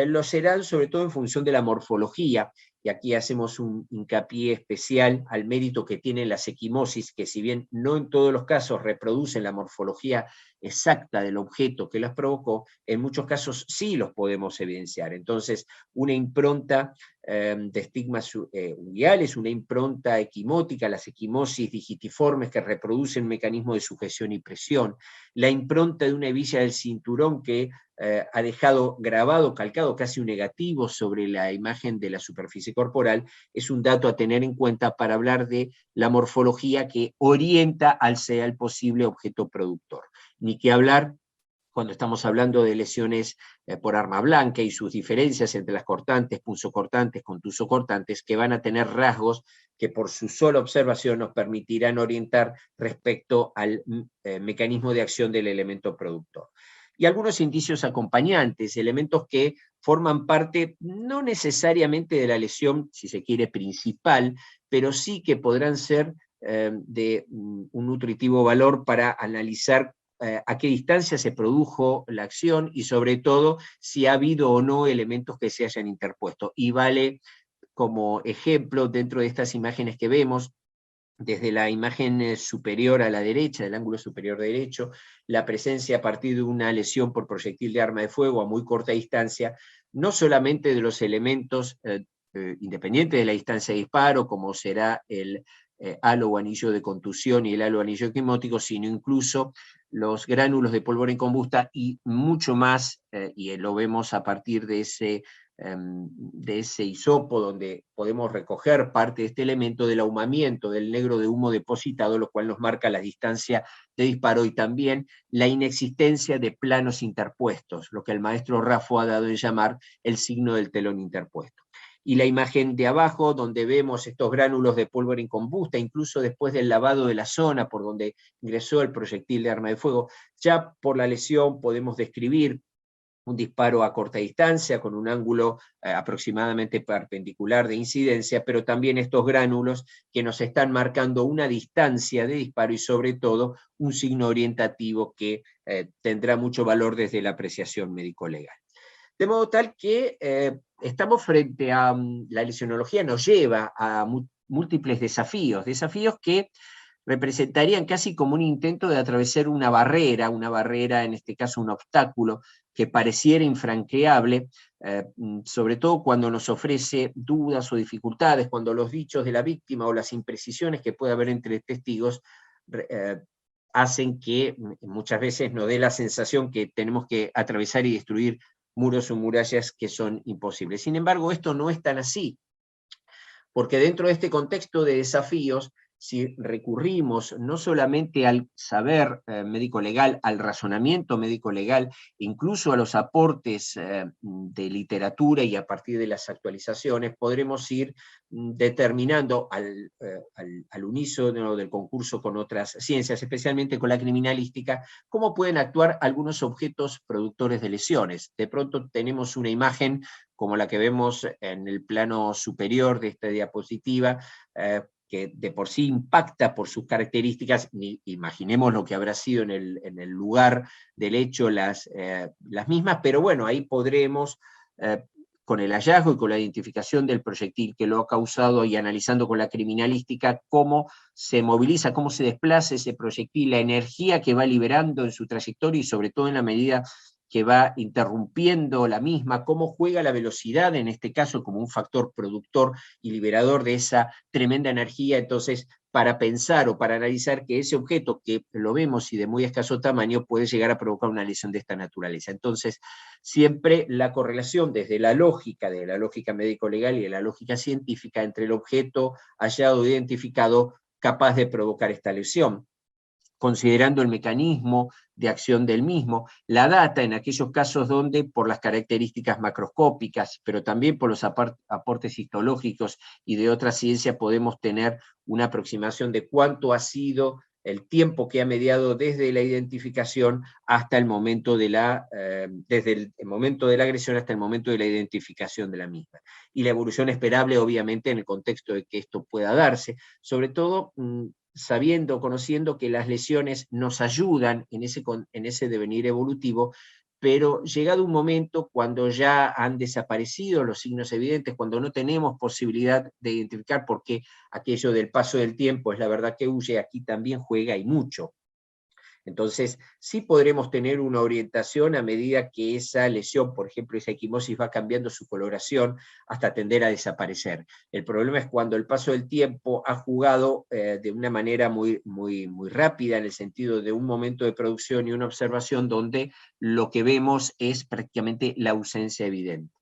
lo serán sobre todo en función de la morfología, y aquí hacemos un hincapié especial al mérito que tienen las equimosis, que si bien no en todos los casos reproducen la morfología exacta del objeto que las provocó, en muchos casos sí los podemos evidenciar. Entonces, una impronta de estigmas unguiales, una impronta equimótica, las equimosis digitiformes que reproducen mecanismos de sujeción y presión, la impronta de una hebilla del cinturón que ha dejado grabado, calcado casi un negativo sobre la imagen de la superficie corporal, es un dato a tener en cuenta para hablar de la morfología que orienta al sea el posible objeto productor. Ni que hablar cuando estamos hablando de lesiones por arma blanca y sus diferencias entre las cortantes, punzocortantes, contusocortantes, que van a tener rasgos que por su sola observación nos permitirán orientar respecto al mecanismo de acción del elemento productor. Y algunos indicios acompañantes, elementos que forman parte no necesariamente de la lesión, si se quiere, principal, pero sí que podrán ser de un nutritivo valor para analizar a qué distancia se produjo la acción y sobre todo si ha habido o no elementos que se hayan interpuesto. Y vale como ejemplo dentro de estas imágenes que vemos, desde la imagen superior a la derecha, del ángulo superior derecho, la presencia a partir de una lesión por proyectil de arma de fuego a muy corta distancia, no solamente de los elementos independientes de la distancia de disparo, como será el halo o anillo de contusión y el halo o anillo quimótico, sino incluso los gránulos de pólvora incombusta y mucho más, y lo vemos a partir de ese hisopo donde podemos recoger parte de este elemento del ahumamiento del negro de humo depositado, lo cual nos marca la distancia de disparo y también la inexistencia de planos interpuestos, lo que el maestro Raffo ha dado en llamar el signo del telón interpuesto. Y la imagen de abajo, donde vemos estos gránulos de pólvora incombusta, incluso después del lavado de la zona por donde ingresó el proyectil de arma de fuego, ya por la lesión podemos describir un disparo a corta distancia con un ángulo aproximadamente perpendicular de incidencia, pero también estos gránulos que nos están marcando una distancia de disparo y sobre todo un signo orientativo que tendrá mucho valor desde la apreciación médico-legal. De modo tal que estamos frente a la lesionología nos lleva a múltiples desafíos que representarían casi como un intento de atravesar una barrera, en este caso un obstáculo, que pareciera infranqueable, sobre todo cuando nos ofrece dudas o dificultades, cuando los dichos de la víctima o las imprecisiones que puede haber entre testigos hacen que muchas veces nos dé la sensación que tenemos que atravesar y destruir muros o murallas que son imposibles. Sin embargo, esto no es tan así, porque dentro de este contexto de desafíos, si recurrimos no solamente al saber médico-legal, al razonamiento médico-legal, incluso a los aportes de literatura y a partir de las actualizaciones, podremos ir determinando al unísono del concurso con otras ciencias, especialmente con la criminalística, cómo pueden actuar algunos objetos productores de lesiones. De pronto tenemos una imagen como la que vemos en el plano superior de esta diapositiva, que de por sí impacta por sus características. Imaginemos lo que habrá sido en el lugar del hecho las mismas, pero bueno, ahí podremos, con el hallazgo y con la identificación del proyectil que lo ha causado y analizando con la criminalística cómo se moviliza, cómo se desplaza ese proyectil, la energía que va liberando en su trayectoria y sobre todo en la medida que va interrumpiendo la misma, cómo juega la velocidad, en este caso, como un factor productor y liberador de esa tremenda energía. Entonces, para pensar o para analizar que ese objeto, que lo vemos y de muy escaso tamaño, puede llegar a provocar una lesión de esta naturaleza. Entonces, siempre la correlación desde la lógica, de la lógica médico-legal y de la lógica científica, entre el objeto hallado identificado capaz de provocar esta lesión, considerando el mecanismo de acción del mismo, la data en aquellos casos donde por las características macroscópicas, pero también por los aportes histológicos y de otra ciencia podemos tener una aproximación de cuánto ha sido el tiempo que ha mediado desde la identificación hasta el momento de desde el momento de la agresión hasta el momento de la identificación de la misma. Y la evolución esperable, obviamente, en el contexto de que esto pueda darse, sobre todo sabiendo, conociendo que las lesiones nos ayudan en ese devenir evolutivo, pero llegado un momento cuando ya han desaparecido los signos evidentes, cuando no tenemos posibilidad de identificar, porque aquello del paso del tiempo es la verdad que huye, aquí también juega y mucho. Entonces, sí podremos tener una orientación a medida que esa lesión, por ejemplo, esa equimosis va cambiando su coloración hasta tender a desaparecer. El problema es cuando el paso del tiempo ha jugado de una manera muy rápida, en el sentido de un momento de producción y una observación donde lo que vemos es prácticamente la ausencia evidente.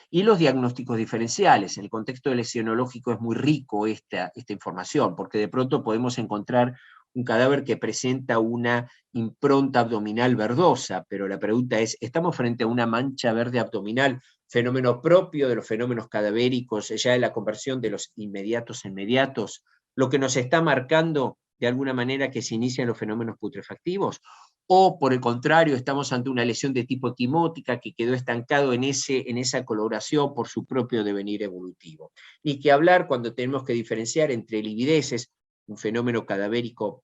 Y los diagnósticos diferenciales. En el contexto lesionológico es muy rico esta información, porque de pronto podemos encontrar un cadáver que presenta una impronta abdominal verdosa, pero la pregunta es, ¿estamos frente a una mancha verde abdominal, fenómeno propio de los fenómenos cadavéricos, ya de la conversión de los inmediatos en mediatos, lo que nos está marcando de alguna manera que se inician los fenómenos putrefactivos? O por el contrario, estamos ante una lesión de tipo equimótica que quedó estancado en esa coloración por su propio devenir evolutivo. Ni que hablar cuando tenemos que diferenciar entre livideces, un fenómeno cadavérico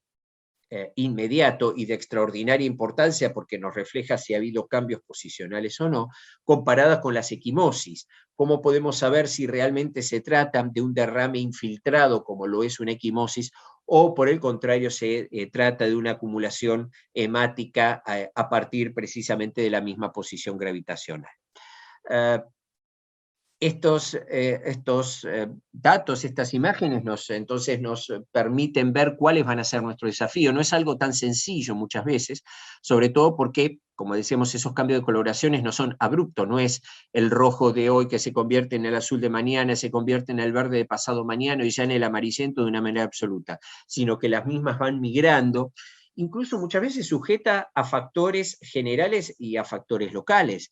inmediato y de extraordinaria importancia porque nos refleja si ha habido cambios posicionales o no, comparadas con las equimosis. ¿Cómo podemos saber si realmente se trata de un derrame infiltrado, como lo es una equimosis, o por el contrario se trata de una acumulación hemática a partir precisamente de la misma posición gravitacional? Estos datos, estas imágenes entonces nos permiten ver cuáles van a ser nuestro desafío. No es algo tan sencillo muchas veces, sobre todo porque, como decíamos, esos cambios de coloraciones no son abruptos, no es el rojo de hoy que se convierte en el azul de mañana, se convierte en el verde de pasado mañana y ya en el amarillento de una manera absoluta, sino que las mismas van migrando, incluso muchas veces sujeta a factores generales y a factores locales.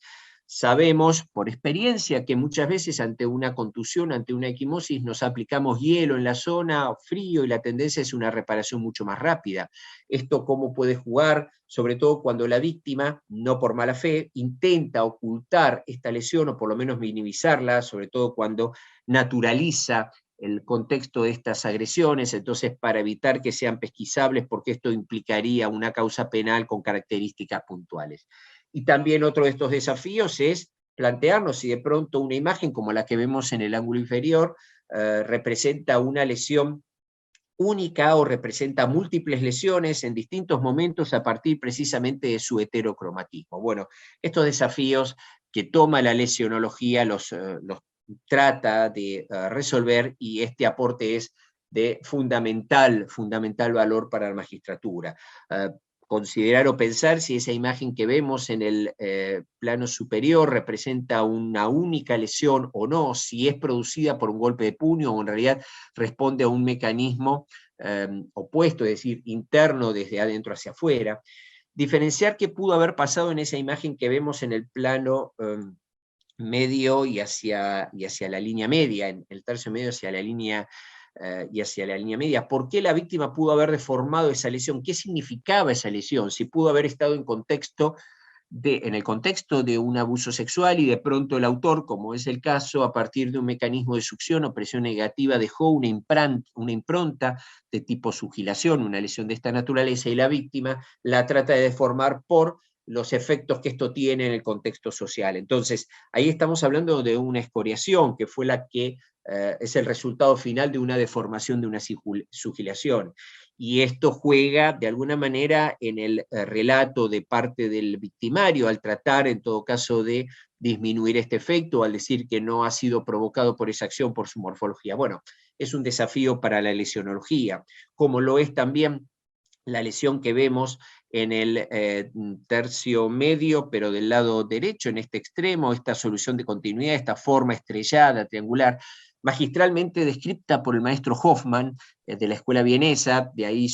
Sabemos por experiencia que muchas veces ante una contusión, ante una equimosis, nos aplicamos hielo en la zona, frío, y la tendencia es una reparación mucho más rápida. Esto cómo puede jugar, sobre todo cuando la víctima, no por mala fe, intenta ocultar esta lesión o por lo menos minimizarla, sobre todo cuando naturaliza el contexto de estas agresiones, entonces para evitar que sean pesquisables, porque esto implicaría una causa penal con características puntuales. Y también otro de estos desafíos es plantearnos si de pronto una imagen como la que vemos en el ángulo inferior representa una lesión única o representa múltiples lesiones en distintos momentos a partir precisamente de su heterocromatismo. Bueno, estos desafíos que toma la lesionología los trata de resolver, y este aporte es de fundamental valor para la magistratura. Considerar o pensar si esa imagen que vemos en el plano superior representa una única lesión o no, si es producida por un golpe de puño o en realidad responde a un mecanismo opuesto, es decir, interno desde adentro hacia afuera. Diferenciar qué pudo haber pasado en esa imagen que vemos en el plano medio y hacia la línea media, en el tercio medio hacia la línea y hacia la línea media. ¿Por qué la víctima pudo haber deformado esa lesión? ¿Qué significaba esa lesión? Si pudo haber estado en el contexto de un abuso sexual y de pronto el autor, como es el caso, a partir de un mecanismo de succión o presión negativa dejó una impronta de tipo sugilación, una lesión de esta naturaleza, y la víctima la trata de deformar por los efectos que esto tiene en el contexto social. Entonces, ahí estamos hablando de una escoriación, que fue la que es el resultado final de una deformación, de una sugilación. Y esto juega de alguna manera en el relato de parte del victimario, al tratar en todo caso de disminuir este efecto, al decir que no ha sido provocado por esa acción, por su morfología. Bueno, es un desafío para la lesionología, como lo es también la lesión que vemos en el tercio medio, pero del lado derecho, en este extremo, esta solución de continuidad, esta forma estrellada, triangular, magistralmente descrita por el maestro Hoffman, de la escuela vienesa, de ahí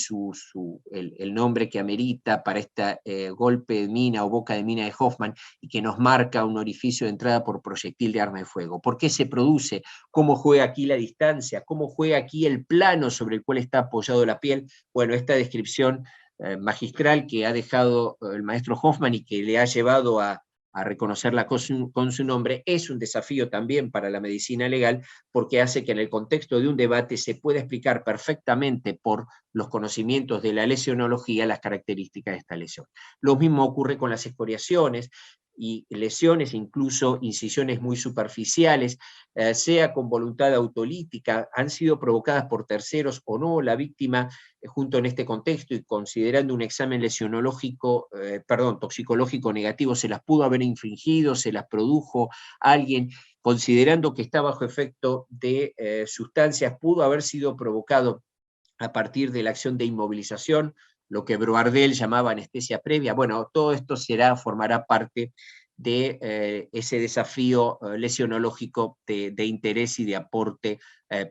el nombre que amerita para este golpe de mina o boca de mina de Hoffman, y que nos marca un orificio de entrada por proyectil de arma de fuego. ¿Por qué se produce? ¿Cómo juega aquí la distancia? ¿Cómo juega aquí el plano sobre el cual está apoyado la piel? Bueno, esta descripción magistral que ha dejado el maestro Hoffman y que le ha llevado a reconocerla con su nombre, es un desafío también para la medicina legal, porque hace que en el contexto de un debate se pueda explicar perfectamente por los conocimientos de la lesionología las características de esta lesión. Lo mismo ocurre con las escoriaciones y lesiones, incluso incisiones muy superficiales, sea con voluntad autolítica, han sido provocadas por terceros o no, la víctima, junto en este contexto y considerando un examen toxicológico negativo, se las pudo haber infringido, se las produjo alguien, considerando que está bajo efecto de sustancias, pudo haber sido provocado a partir de la acción de inmovilización, lo que Broardel llamaba anestesia previa. Bueno, todo esto formará parte de ese desafío lesionológico de interés y de aporte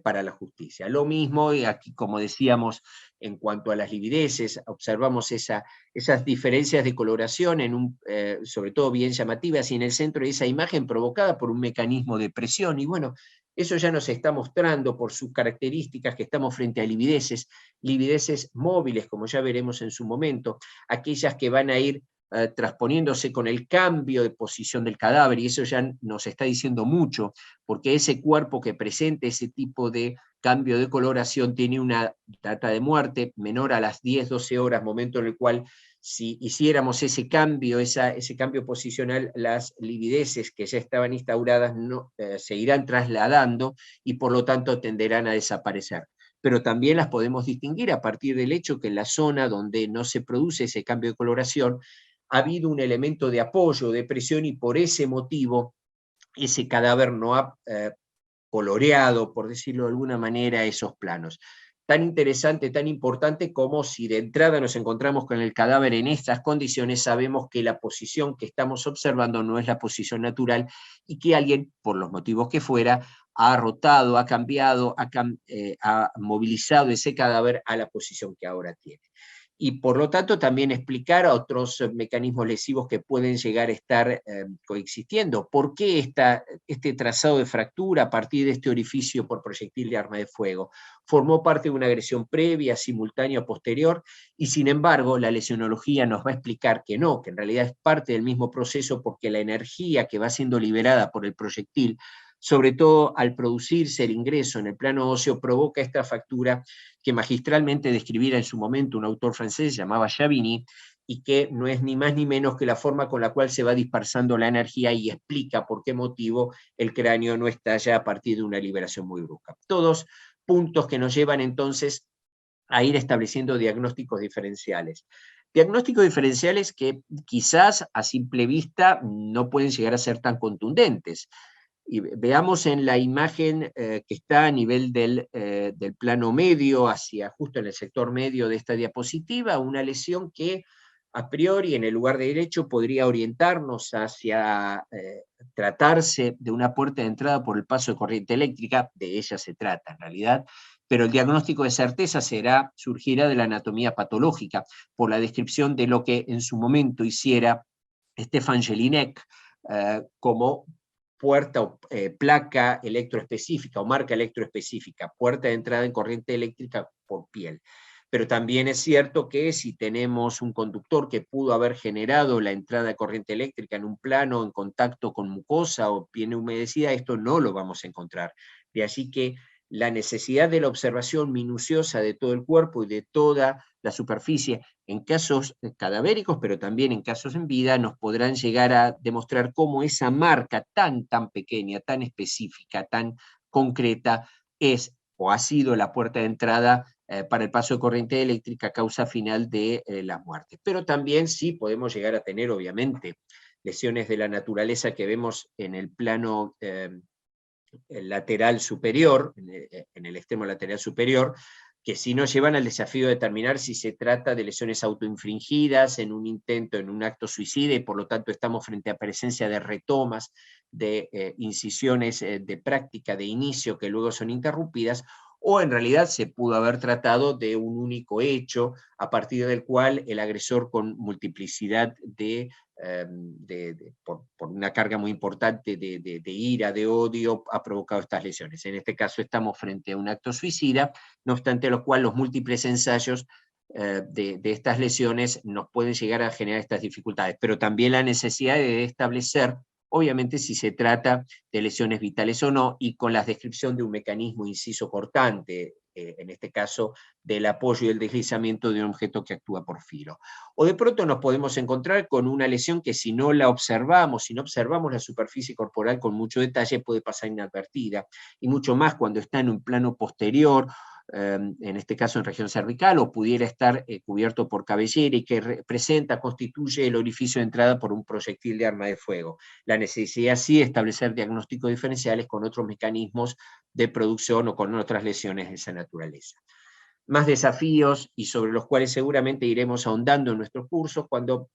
para la justicia. Lo mismo, y aquí, como decíamos, en cuanto a las livideces, observamos esas diferencias de coloración, sobre todo bien llamativas, y en el centro de esa imagen provocada por un mecanismo de presión. Y bueno, eso ya nos está mostrando por sus características que estamos frente a livideces móviles, como ya veremos en su momento, aquellas que van a ir transponiéndose con el cambio de posición del cadáver, y eso ya nos está diciendo mucho, porque ese cuerpo que presenta ese tipo de cambio de coloración tiene una data de muerte menor a las 10-12 horas, momento en el cual, si hiciéramos ese cambio posicional, las livideces que ya estaban instauradas se irán trasladando y por lo tanto tenderán a desaparecer. Pero también las podemos distinguir a partir del hecho que en la zona donde no se produce ese cambio de coloración, ha habido un elemento de apoyo, de presión, y por ese motivo ese cadáver no ha coloreado, por decirlo de alguna manera, esos planos. Tan interesante, tan importante como si de entrada nos encontramos con el cadáver en estas condiciones, sabemos que la posición que estamos observando no es la posición natural y que alguien, por los motivos que fuera, ha rotado, ha cambiado, ha movilizado ese cadáver a la posición que ahora tiene. y por lo tanto también explicar a otros mecanismos lesivos que pueden llegar a estar coexistiendo. ¿Por qué este trazado de fractura a partir de este orificio por proyectil de arma de fuego? Formó parte de una agresión previa, simultánea o posterior, y sin embargo la lesionología nos va a explicar que no, que en realidad es parte del mismo proceso, porque la energía que va siendo liberada por el proyectil, sobre todo al producirse el ingreso en el plano óseo, provoca esta fractura que magistralmente describiera en su momento un autor francés, llamaba Chavigny, y que no es ni más ni menos que la forma con la cual se va dispersando la energía y explica por qué motivo el cráneo no estalla a partir de una liberación muy brusca. Todos puntos que nos llevan entonces a ir estableciendo diagnósticos diferenciales. Diagnósticos diferenciales que quizás a simple vista no pueden llegar a ser tan contundentes. Y veamos en la imagen que está a nivel del plano medio, hacia justo en el sector medio de esta diapositiva, una lesión que a priori en el lugar derecho podría orientarnos hacia tratarse de una puerta de entrada por el paso de corriente eléctrica, de ella se trata en realidad, pero el diagnóstico de certeza surgirá de la anatomía patológica, por la descripción de lo que en su momento hiciera Stefan Jelinek como puerta o placa electroespecífica o marca electroespecífica, puerta de entrada en corriente eléctrica por piel. Pero también es cierto que si tenemos un conductor que pudo haber generado la entrada de corriente eléctrica en un plano en contacto con mucosa o piel humedecida, esto no lo vamos a encontrar. De allí que la necesidad de la observación minuciosa de todo el cuerpo y de toda la superficie, en casos cadavéricos, pero también en casos en vida, nos podrán llegar a demostrar cómo esa marca tan pequeña, tan específica, tan concreta, es o ha sido la puerta de entrada para el paso de corriente eléctrica, causa final de la muerte. Pero también sí podemos llegar a tener, obviamente, lesiones de la naturaleza que vemos en el plano el lateral superior, en el extremo lateral superior, que sí nos llevan al desafío de determinar si se trata de lesiones autoinfringidas en un intento, en un acto suicida, y por lo tanto estamos frente a presencia de retomas, de incisiones de práctica, de inicio, que luego son interrumpidas, o en realidad se pudo haber tratado de un único hecho, a partir del cual el agresor con multiplicidad por una carga muy importante de ira, de odio, ha provocado estas lesiones. En este caso estamos frente a un acto suicida, no obstante lo cual los múltiples ensayos de estas lesiones nos pueden llegar a generar estas dificultades, pero también la necesidad de establecer, obviamente, si se trata de lesiones vitales o no, y con la descripción de un mecanismo inciso cortante, en este caso del apoyo y el deslizamiento de un objeto que actúa por filo. O de pronto nos podemos encontrar con una lesión que si no la observamos, si no observamos la superficie corporal con mucho detalle, puede pasar inadvertida, y mucho más cuando está en un plano posterior, en este caso en región cervical, o pudiera estar cubierto por cabellera y que constituye el orificio de entrada por un proyectil de arma de fuego. La necesidad sí de establecer diagnósticos diferenciales con otros mecanismos de producción o con otras lesiones de esa naturaleza. Más desafíos, y sobre los cuales seguramente iremos ahondando en nuestros cursos cuando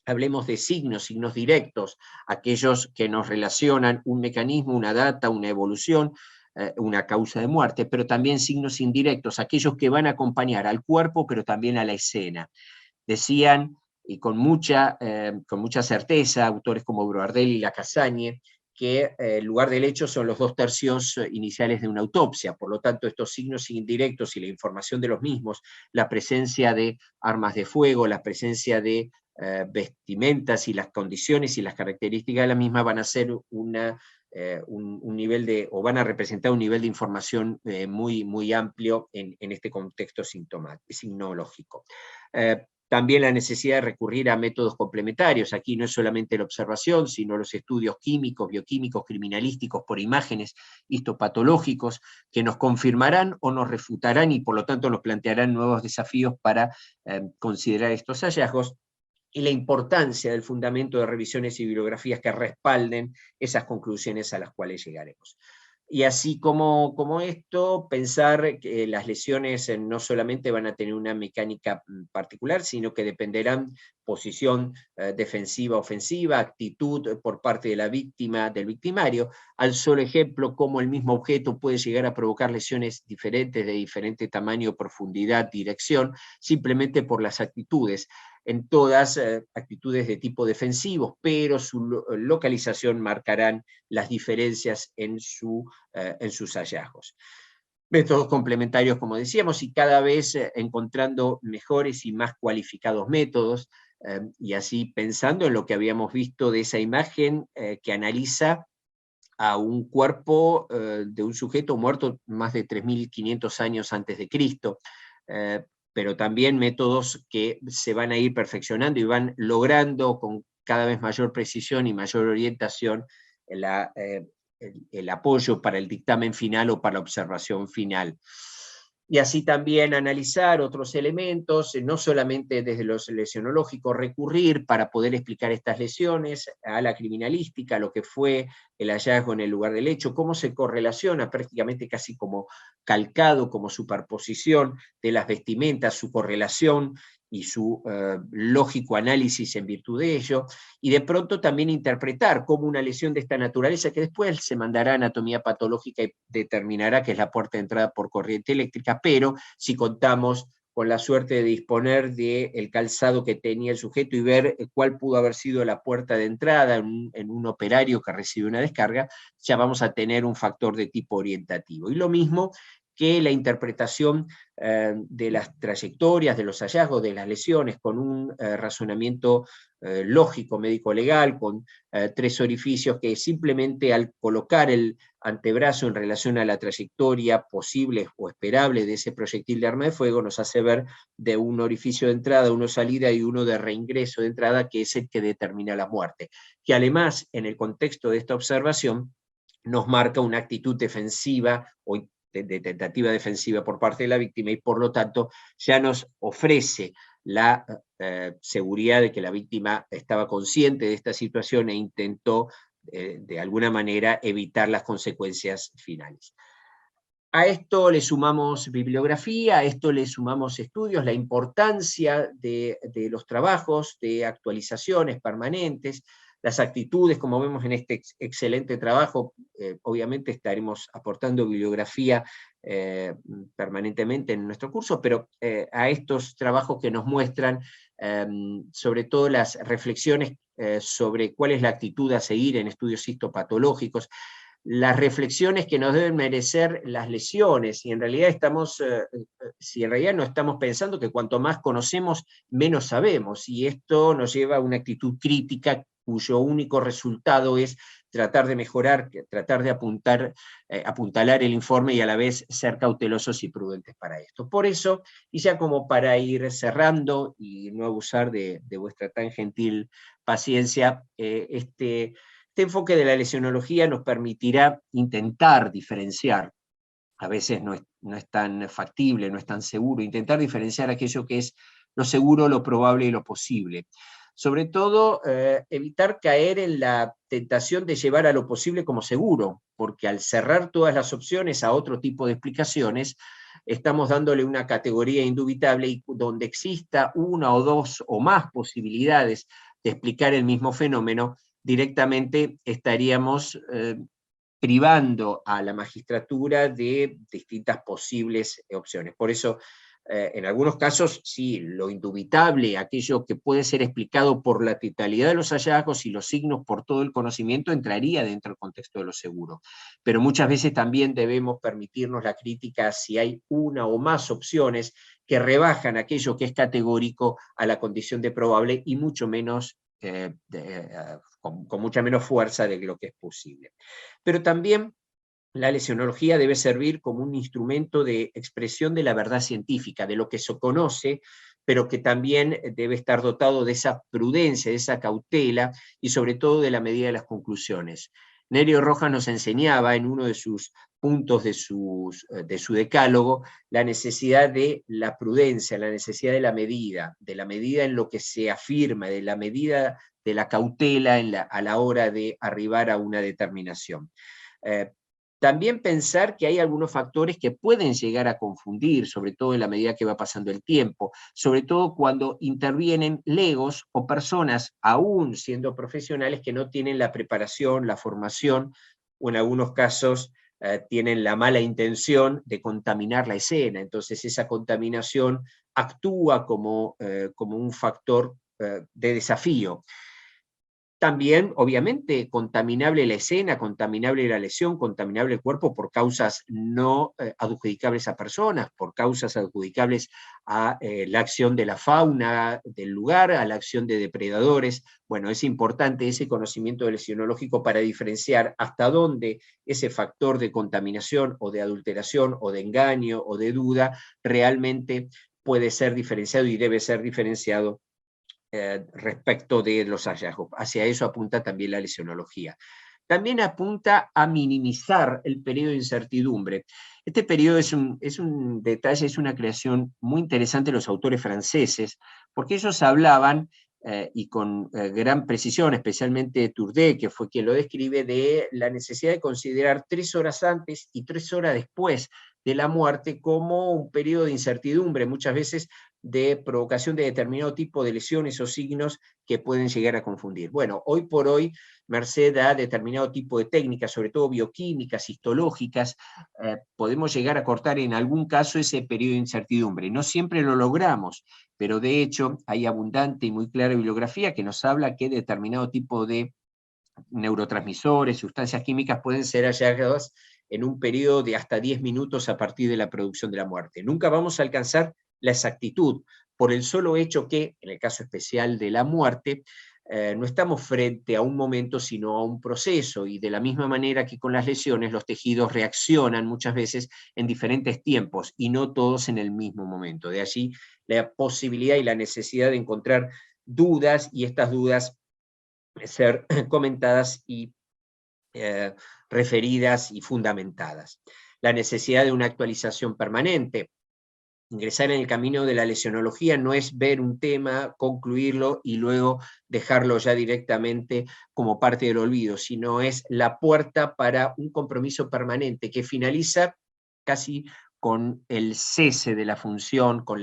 hablemos de signos directos, aquellos que nos relacionan un mecanismo, una data, una evolución, una causa de muerte, pero también signos indirectos, aquellos que van a acompañar al cuerpo, pero también a la escena. Decían, y con mucha certeza, autores como Broardelli y Lacassagne, que el lugar del hecho son los 2/3 iniciales de una autopsia. Por lo tanto, estos signos indirectos y la información de los mismos, la presencia de armas de fuego, la presencia de vestimentas y las condiciones y las características de la misma van a ser un nivel o van a representar un nivel de información muy amplio en este contexto sinológico. También la necesidad de recurrir a métodos complementarios. Aquí no es solamente la observación, sino los estudios químicos, bioquímicos, criminalísticos por imágenes histopatológicos, que nos confirmarán o nos refutarán y por lo tanto nos plantearán nuevos desafíos para considerar estos hallazgos, y la importancia del fundamento de revisiones y bibliografías que respalden esas conclusiones a las cuales llegaremos. Y así como esto, pensar que las lesiones no solamente van a tener una mecánica particular, sino que dependerán posición defensiva, ofensiva, actitud por parte de la víctima, del victimario, al solo ejemplo cómo el mismo objeto puede llegar a provocar lesiones diferentes, de diferente tamaño, profundidad, dirección, simplemente por las actitudes. En todas actitudes de tipo defensivo, pero su localización marcarán las diferencias en sus hallazgos. Métodos complementarios, como decíamos, y cada vez encontrando mejores y más cualificados métodos, y así pensando en lo que habíamos visto de esa imagen que analiza a un cuerpo de un sujeto muerto más de 3.500 años antes de Cristo, pero también métodos que se van a ir perfeccionando y van logrando con cada vez mayor precisión y mayor orientación el apoyo para el dictamen final o para la observación final. Y así también analizar otros elementos, no solamente desde los lesionológicos, recurrir para poder explicar estas lesiones a la criminalística, lo que fue el hallazgo en el lugar del hecho, cómo se correlaciona prácticamente casi como calcado, como superposición de las vestimentas, su correlación y su lógico análisis en virtud de ello, y de pronto también interpretar cómo una lesión de esta naturaleza, que después se mandará a anatomía patológica y determinará que es la puerta de entrada por corriente eléctrica, pero si contamos con la suerte de disponer del calzado que tenía el sujeto y ver cuál pudo haber sido la puerta de entrada en un operario que recibe una descarga, ya vamos a tener un factor de tipo orientativo. Y lo mismo que la interpretación de las trayectorias, de los hallazgos, de las lesiones, con un razonamiento lógico, médico-legal, con 3 orificios que simplemente al colocar el antebrazo en relación a la trayectoria posible o esperable de ese proyectil de arma de fuego, nos hace ver de un orificio de entrada, uno de salida y uno de reingreso de entrada, que es el que determina la muerte. Que además, en el contexto de esta observación, nos marca una actitud defensiva o de tentativa defensiva por parte de la víctima y por lo tanto ya nos ofrece la seguridad de que la víctima estaba consciente de esta situación e intentó de alguna manera evitar las consecuencias finales. A esto le sumamos bibliografía, a esto le sumamos estudios, la importancia de los trabajos, de actualizaciones permanentes, las actitudes, como vemos en este excelente trabajo, obviamente estaremos aportando bibliografía permanentemente en nuestro curso, pero a estos trabajos que nos muestran sobre todo las reflexiones sobre cuál es la actitud a seguir en estudios histopatológicos, las reflexiones que nos deben merecer las lesiones, y en realidad si en realidad no estamos pensando que cuanto más conocemos, menos sabemos, y esto nos lleva a una actitud crítica cuyo único resultado es tratar de mejorar, tratar de apuntalar el informe y a la vez ser cautelosos y prudentes para esto. Por eso, y ya como para ir cerrando y no abusar de vuestra tan gentil paciencia, este enfoque de la lesionología nos permitirá intentar diferenciar, a veces no es tan factible, no es tan seguro, intentar diferenciar aquello que es lo seguro, lo probable y lo posible. Sobre todo, evitar caer en la tentación de llevar a lo posible como seguro, porque al cerrar todas las opciones a otro tipo de explicaciones, estamos dándole una categoría indubitable y donde exista una o dos o más posibilidades de explicar el mismo fenómeno, directamente estaríamos privando a la magistratura de distintas posibles opciones. Por eso, en algunos casos, sí, lo indubitable, aquello que puede ser explicado por la totalidad de los hallazgos y los signos por todo el conocimiento, entraría dentro del contexto de lo seguro. Pero muchas veces también debemos permitirnos la crítica si hay una o más opciones que rebajan aquello que es categórico a la condición de probable y mucho menos con mucha menos fuerza de lo que es posible. Pero también la lesionología debe servir como un instrumento de expresión de la verdad científica, de lo que se conoce, pero que también debe estar dotado de esa prudencia, de esa cautela y sobre todo de la medida de las conclusiones. Nerio Rojas nos enseñaba en uno de sus puntos de su decálogo la necesidad de la prudencia, la necesidad de la medida en lo que se afirma, de la medida de la cautela a la hora de arribar a una determinación. También pensar que hay algunos factores que pueden llegar a confundir, sobre todo en la medida que va pasando el tiempo, sobre todo cuando intervienen legos o personas, aún siendo profesionales, que no tienen la preparación, la formación, o en algunos casos tienen la mala intención de contaminar la escena. Entonces esa contaminación actúa como un factor de desafío. También, obviamente, contaminable la escena, contaminable la lesión, contaminable el cuerpo por causas no adjudicables a personas, por causas adjudicables a la acción de la fauna del lugar, a la acción de depredadores. Bueno, es importante ese conocimiento lesionológico para diferenciar hasta dónde ese factor de contaminación o de adulteración o de engaño o de duda realmente puede ser diferenciado y debe ser diferenciado respecto de los hallazgos. Hacia eso apunta también la lesionología. También apunta a minimizar el periodo de incertidumbre. Este periodo es un detalle, es una creación muy interesante de los autores franceses, porque ellos hablaban, y con gran precisión, especialmente Tourdet, que fue quien lo describe, de la necesidad de considerar 3 horas antes y 3 horas después de la muerte como un periodo de incertidumbre, muchas veces de provocación de determinado tipo de lesiones o signos que pueden llegar a confundir. Bueno, hoy por hoy, merced a determinado tipo de técnicas, sobre todo bioquímicas, histológicas, podemos llegar a cortar en algún caso ese periodo de incertidumbre. No siempre lo logramos, pero de hecho hay abundante y muy clara bibliografía que nos habla que determinado tipo de neurotransmisores, sustancias químicas pueden ser halladas en un periodo de hasta 10 minutos a partir de la producción de la muerte. Nunca vamos a alcanzar la exactitud, por el solo hecho que, en el caso especial de la muerte, no estamos frente a un momento, sino a un proceso, y de la misma manera que con las lesiones, los tejidos reaccionan muchas veces en diferentes tiempos, y no todos en el mismo momento. De allí la posibilidad y la necesidad de encontrar dudas, y estas dudas ser comentadas y referidas y fundamentadas. La necesidad de una actualización permanente. Ingresar en el camino de la lesionología no es ver un tema, concluirlo y luego dejarlo ya directamente como parte del olvido, sino es la puerta para un compromiso permanente que finaliza casi con el cese de la función, con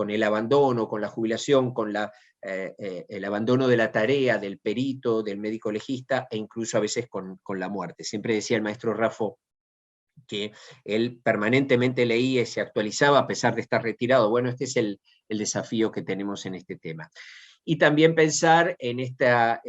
el abandono, con la jubilación, con el abandono de la tarea del perito, del médico legista, e incluso a veces con la muerte. Siempre decía el maestro Raffo que él permanentemente leía y se actualizaba a pesar de estar retirado. Bueno, este es el desafío que tenemos en este tema. Y también pensar en esta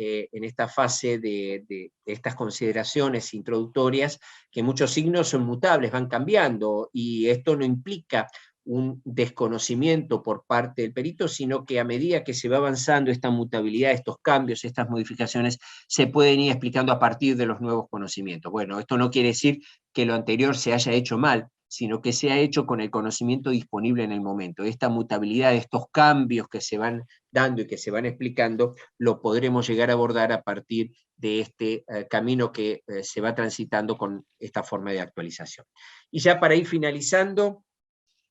fase de estas consideraciones introductorias, que muchos signos son mutables, van cambiando, y esto no implica un desconocimiento por parte del perito, sino que a medida que se va avanzando esta mutabilidad, estos cambios, estas modificaciones, se pueden ir explicando a partir de los nuevos conocimientos. Bueno, esto no quiere decir que lo anterior se haya hecho mal, sino que se ha hecho con el conocimiento disponible en el momento. Esta mutabilidad, estos cambios que se van dando y que se van explicando, lo podremos llegar a abordar a partir de este camino que se va transitando con esta forma de actualización. Y ya para ir finalizando,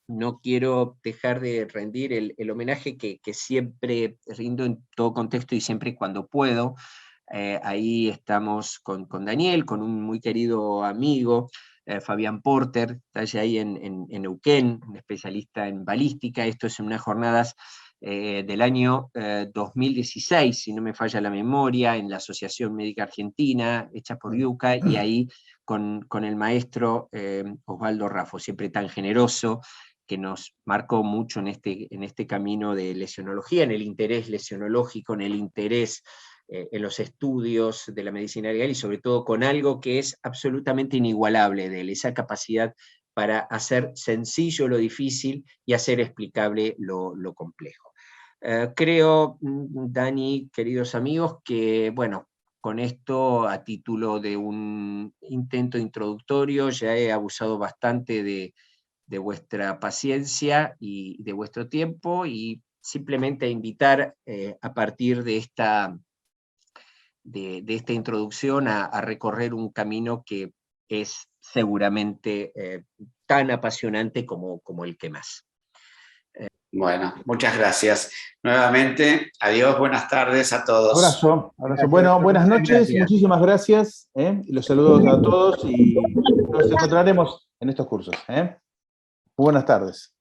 no quiero dejar de rendir el homenaje que siempre rindo en todo contexto y siempre cuando puedo. Ahí estamos con Daniel, con un muy querido amigo, Fabián Porter, está ahí en Neuquén, un especialista en balística. Esto es en unas jornadas del año 2016, si no me falla la memoria, en la Asociación Médica Argentina, hecha por IUCA, y ahí con el maestro Osvaldo Raffo, siempre tan generoso, que nos marcó mucho en este camino de lesionología, en el interés lesionológico, en el interés en los estudios de la medicina legal, y sobre todo con algo que es absolutamente inigualable de él, esa capacidad para hacer sencillo lo difícil y hacer explicable lo complejo. Creo, Dani, queridos amigos, que bueno, con esto, a título de un intento introductorio, ya he abusado bastante de vuestra paciencia y de vuestro tiempo, y simplemente invitar a partir de esta introducción a recorrer un camino que es seguramente tan apasionante como el que más.
Bueno, muchas gracias. Nuevamente, adiós, buenas tardes a todos.
Abrazo.
Gracias.
Bueno, buenas noches,
Gracias.
muchísimas gracias. Los saludos a todos y nos encontraremos en estos cursos. Buenas tardes.